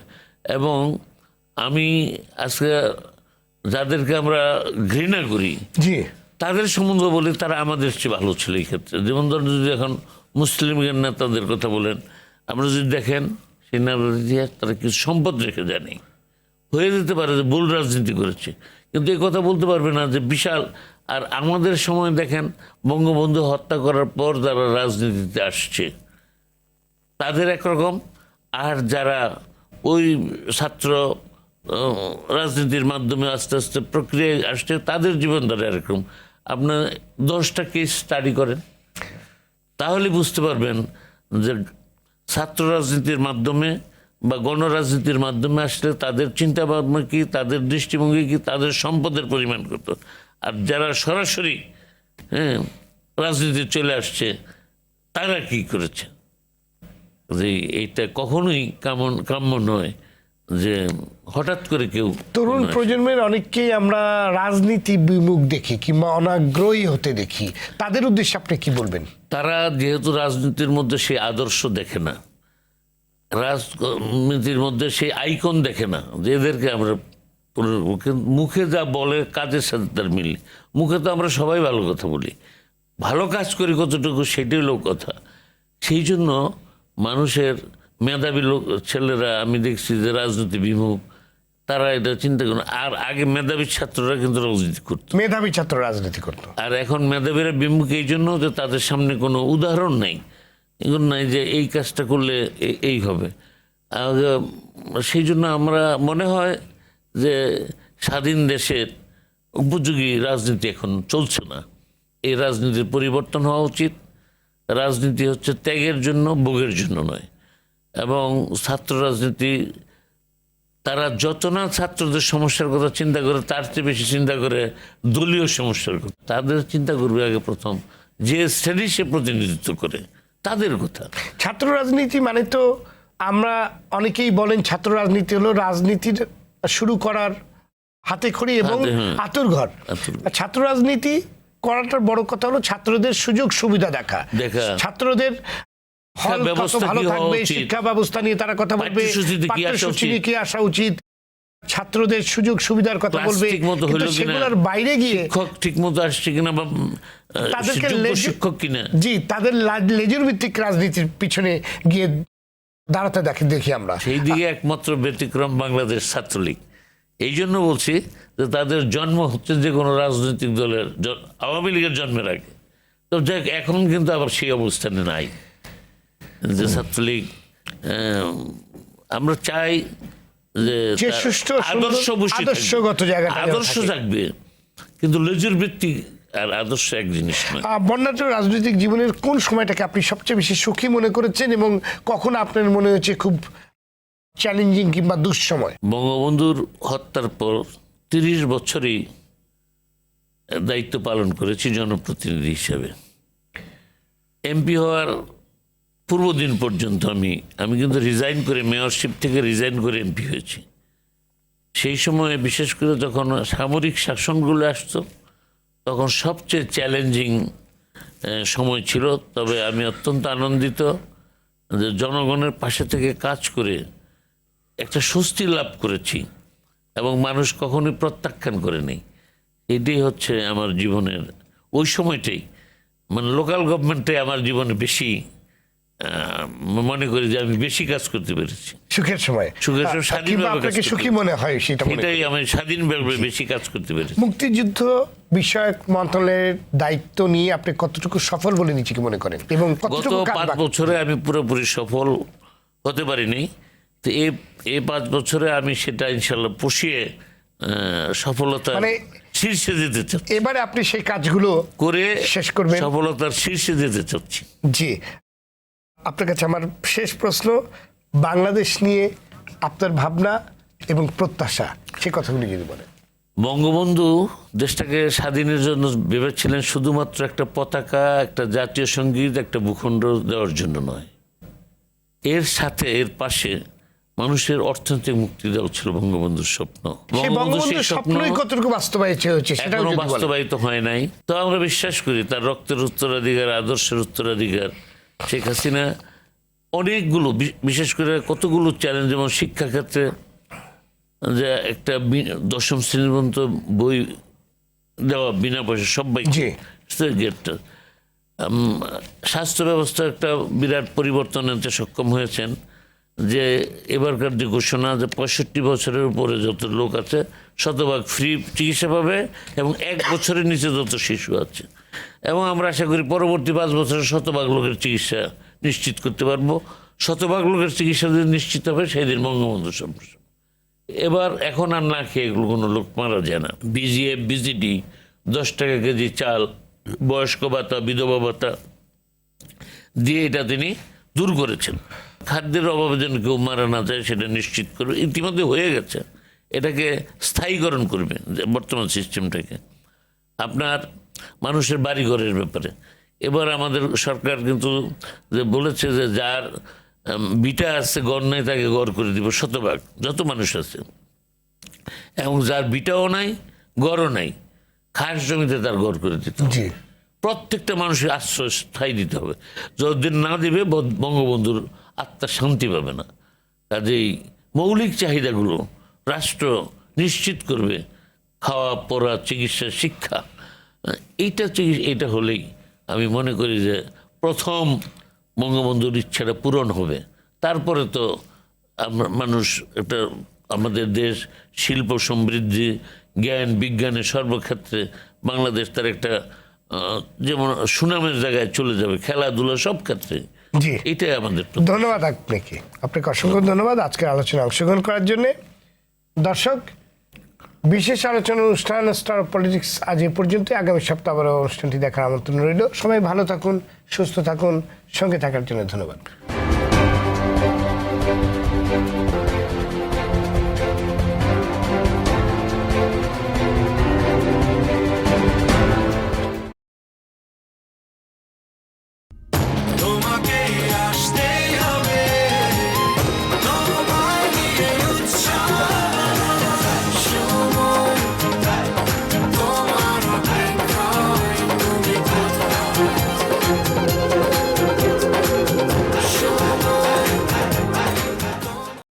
S2: এবং আমি আজকে যাদেরকে আমরা ঘৃণা করি
S1: জি
S2: তাদের সম্বন্ধে বলি, তারা আমাদের চেয়ে ভালো ছিল এই ক্ষেত্রে। যেমন ধরুন, যদি এখন মুসলিমের নেতাদের কথা বলেন, আমরা যদি দেখেন সেই নেতাদের তারা কিছু সম্পদ রেখে যায়নি। হয়ে যেতে পারে যে ভুল রাজনীতি করেছে, কিন্তু এই কথা বলতে পারবে না যে বিশাল। আর আমাদের সময় দেখেন, বঙ্গবন্ধু হত্যা করার পর যারা রাজনীতিতে আসছে তাদের একরকম, আর যারা ওই ছাত্র রাজনীতির মাধ্যমে আস্তে আস্তে প্রক্রিয়ায় আসছে তাদের জীবনধারা এরকম। আপনার 10টা কেস স্টাডি করেন, তাহলে বুঝতে পারবেন যে ছাত্র রাজনীতির মাধ্যমে বা গণরাজনীতির মাধ্যমে আসলে তাদের চিন্তা ভাবনা কি, তাদের দৃষ্টিভঙ্গি কি, তাদের সম্পদের পরিমাণ কত। আর যারা সরাসরি রাজনীতি চলে আসছে তারা কি করেছে। যে এইটা কখনোই কাম্য নয় যে হঠাৎ করে কেউ।
S1: তরুণ প্রজন্মের অনেককেই আমরা রাজনীতি বিমুখ দেখি কিংবা অনাগ্রহী হতে দেখি, তাদের উদ্দেশ্যে আপনি কি বলবেন?
S2: তারা যেহেতু রাজনীতির মধ্যে সেই আদর্শ দেখে না, রাজনীতির মধ্যে সেই আইকন দেখে না, যে এদেরকে আমরা মুখে যা বলে কাজের সাথে তার মিল। মুখে তো আমরা সবাই ভালো কথা বলি, ভালো কাজ করি কতটুকু সেটাই লোক কথা। সেই জন্য মানুষের মেধাবী লোক ছেলেরা আমি দেখছি যে রাজনীতি বিমুখ, তারা এটা চিন্তা করেন। আর আগে মেধাবী ছাত্ররা কিন্তু রাজনীতি করতো,
S1: মেধাবী ছাত্র রাজনীতি করতো।
S2: আর এখন মেধাবীরা বিমুখ এই জন্য যে তাদের সামনে কোনো উদাহরণ নেই, এগুলো নাই যে এই কাজটা করলে এই হবে। আর সেই জন্য আমরা মনে হয় যে স্বাধীন দেশের উপযোগী রাজনীতি এখন চলছে না। এই রাজনীতির পরিবর্তন হওয়া উচিত। রাজনীতি হচ্ছে ত্যাগের জন্য, ভোগের জন্য নয়। এবং ছাত্র রাজনীতি, তারা যত না ছাত্রদের সমস্যার কথা চিন্তা করে, তার চেয়ে বেশি চিন্তা করে দলীয় সমস্যার কথা। তাদের চিন্তা করবে আগে প্রথম যে শ্রেণী সে প্রতিনিধিত্ব করে তাদের কথা।
S1: ছাত্র রাজনীতি মানে তো আমরা অনেকেই বলেন ছাত্র রাজনীতি হলো রাজনীতির শুরু করার হাতে খড়ি এবং আঁতুড়ঘর। ছাত্র রাজনীতি করাটার বড় কথা হলো ছাত্রদের সুযোগ সুবিধা দেখা, ছাত্রদের হল কত ভালো থাকবে, শিক্ষা ব্যবস্থা নিয়ে তারা কথা বলবে, পাঠ্যসূচি নিয়ে কি আসা উচিত, ছাত্রদের সুযোগ সুবিধার কথা বলবে। সেগুলোর বাইরে গিয়ে
S2: ঠিক মতো আসছে কিনা বা তাদেরকে শিক্ষক কিনা,
S1: জি, তাদের লেজুর ভিত্তিক রাজনীতির পিছনে গিয়ে দাঁড়াতে দেখি আমরা।
S2: সেই দিকে একমাত্র ব্যতিক্রম বাংলাদেশ ছাত্রলীগ। এই জন্য বলছি যে তাদের জন্ম হচ্ছে যে কোনো রাজনৈতিক দলের, আওয়ামী লীগের জন্মের আগে। তো যাক, এখন কিন্তু আবার সেই অবস্থানে নাই যে ছাত্রলীগ। আমরা চাই যে
S1: আদর্শগত জায়গাটা
S2: আদর্শ থাকবে, কিন্তু লেজুর ভিত্তিক আর আদর্শ এক জিনিস নয়।
S1: বর্ণাঢ্য রাজনৈতিক জীবনের কোন সময়টাকে আপনি সবচেয়ে বেশি সুখী মনে করেছেন এবং কখন আপনার মনে হয়েছে খুব চ্যালেঞ্জিং কিংবা দুঃসময়?
S2: বঙ্গবন্ধুর হত্যার পর 30 বছরই দায়িত্ব পালন করেছি জনপ্রতিনিধি হিসেবে। এমপি হওয়ার পূর্বদিন পর্যন্ত আমি কিন্তু রিজাইন করে, মেয়রশিপ থেকে রিজাইন করে এমপি হয়েছি। সেই সময়ে বিশেষ করে যখন সামরিক শাসনগুলো আসতো, তখন সবচেয়ে চ্যালেঞ্জিং সময় ছিল। তবে আমি অত্যন্ত আনন্দিত যে জনগণের পাশে থেকে কাজ করে একটা স্বস্তি লাভ করেছি এবং মানুষ কখনোই প্রত্যাখ্যান করেনি। এটাই হচ্ছে আমার জীবনের ওই সময়টাই, মানে লোকাল গভর্নমেন্টে আমার জীবনে বেশি মনে করি যে আমি বেশি কাজ করতে পেরেছি।
S1: সুখের সময়,
S2: স্বাধীনভাবে
S1: সুখী মনে হয়,
S2: সেটাই আমি স্বাধীনভাবে বেশি কাজ করতে পেরেছি।
S1: মুক্তিযুদ্ধ বিষয়ক মন্ত্রণালয়ের দায়িত্ব নিয়ে আপনি কতটুকু সফল বলে নিজেকে মনে করেন? এবং
S2: গত 5 বছরে আমি পুরোপুরি সফল হতে পারিনি, তো এই 5 বছরে আমি সেটা ইনশাল্লাহ পুষিয়ে সফলতার শীর্ষে যেতে চাচ্ছি।
S1: এবারে আপনি সেই কাজগুলো
S2: করে
S1: শেষ করবেন,
S2: সফলতার শীর্ষে যেতে চাচ্ছি।
S1: জি, আপনার কাছে আমার শেষ প্রশ্ন, বাংলাদেশ নিয়ে আপনার ভাবনা এবং প্রত্যাশা, সে কথাগুলি যদি বলেন।
S2: বঙ্গবন্ধু দেশটাকে স্বাধীনের জন্য ভেবেছিলেন শুধুমাত্র একটা পতাকা, একটা জাতীয় সঙ্গীত, একটা ভূখণ্ড দেওয়ার জন্য নয়। এর সাথে এর পাশে মানুষের অর্থনৈতিক মুক্তি দেওয়া ছিল বঙ্গবন্ধুর স্বপ্ন।
S1: বঙ্গবন্ধুর স্বপ্নই কতটুকু বাস্তবায়িত হয়েছে সেটা
S2: বাস্তবায়িত হয় নাই। তো আমরা বিশ্বাস করি তার রক্তের উত্তরাধিকার, আদর্শের উত্তরাধিকার শেখ হাসিনা অনেকগুলো, বিশেষ করে কতগুলো চ্যালেঞ্জ, যেমন শিক্ষাক্ষেত্রে যে একটা 10ম শ্রেণীর পর্যন্ত বই দেওয়া বিনা পয়সা সবাইকে, স্বাস্থ্য ব্যবস্থা একটা বিরাট পরিবর্তন আনতে সক্ষম হয়েছেন। যে এবারকার যে ঘোষণা যে 65 বছরের উপরে যত লোক আছে শতভাগ ফ্রি চিকিৎসা পাবে এবং 1 বছরের নিচে যত শিশু আছে, এবং আমরা আশা করি পরবর্তী 5 বছরে শতভাগ লোকের চিকিৎসা নিশ্চিত করতে পারবো। শতভাগ লোকের চিকিৎসা যদি নিশ্চিত হবে সেদিন বঙ্গবন্ধু সমস্যা। এবার এখন আর না খেয়ে এগুলো কোনো লোক মারা যায় না। বিজিএফ, বিজিডি, 10 টাকা কেজি চাল, বয়স্ক ভাতা, বিধবা ভাতা দিয়ে এটা তিনি দূর করেছেন। খাদ্যের অভাবে যেন কেউ মারা না যায় সেটা নিশ্চিত করবে, ইতিমধ্যে হয়ে গেছে। এটাকে স্থায়ীকরণ করবে বর্তমান সিস্টেমটাকে। আপনার মানুষের বাড়িঘরের ব্যাপারে এবার আমাদের সরকার কিন্তু যে বলেছে যে যার বিটা আছে, ঘর নাই, তাকে ঘর করে দিব শতভাগ, যত মানুষ আছে। এবং যার বিটাও নাই, ঘরও নাই, খাস জমিতে তার ঘর করে দিতে হবে। প্রত্যেকটা মানুষের আশ্রয় স্থায়ী দিতে হবে। যতদিন না দিবে বঙ্গবন্ধুর আত্মার শান্তি পাবে না। কাজেই মৌলিক চাহিদাগুলো রাষ্ট্র নিশ্চিত করবে, খাওয়া, পড়া, চিকিৎসা, শিক্ষা। এইটা হলেই আমি মনে করি যে প্রথম বঙ্গবন্ধুর ইচ্ছাটা পূরণ হবে। তারপরে তো মানুষ একটা আমাদের দেশ শিল্প সমৃদ্ধি জ্ঞান বিজ্ঞানের সর্বক্ষেত্রে বাংলাদেশ তার একটা যেমন সুনামের জায়গায় চলে যাবে, খেলাধুলা সব ক্ষেত্রে।
S1: জি,
S2: এটাই আমাদের
S1: ধন্যবাদ আপনাকে অসংখ্য ধন্যবাদ আজকের আলোচনায় অংশগ্রহণ করার জন্য। দর্শক, বিশেষ আলোচনা অনুষ্ঠান স্টার পলিটিক্স আজ এ পর্যন্ত। আগামী সপ্তাহ আবার অনুষ্ঠানটি দেখার আমন্ত্রণ রইল। সবাই ভালো থাকুন, সুস্থ থাকুন, সঙ্গে থাকার জন্য ধন্যবাদ।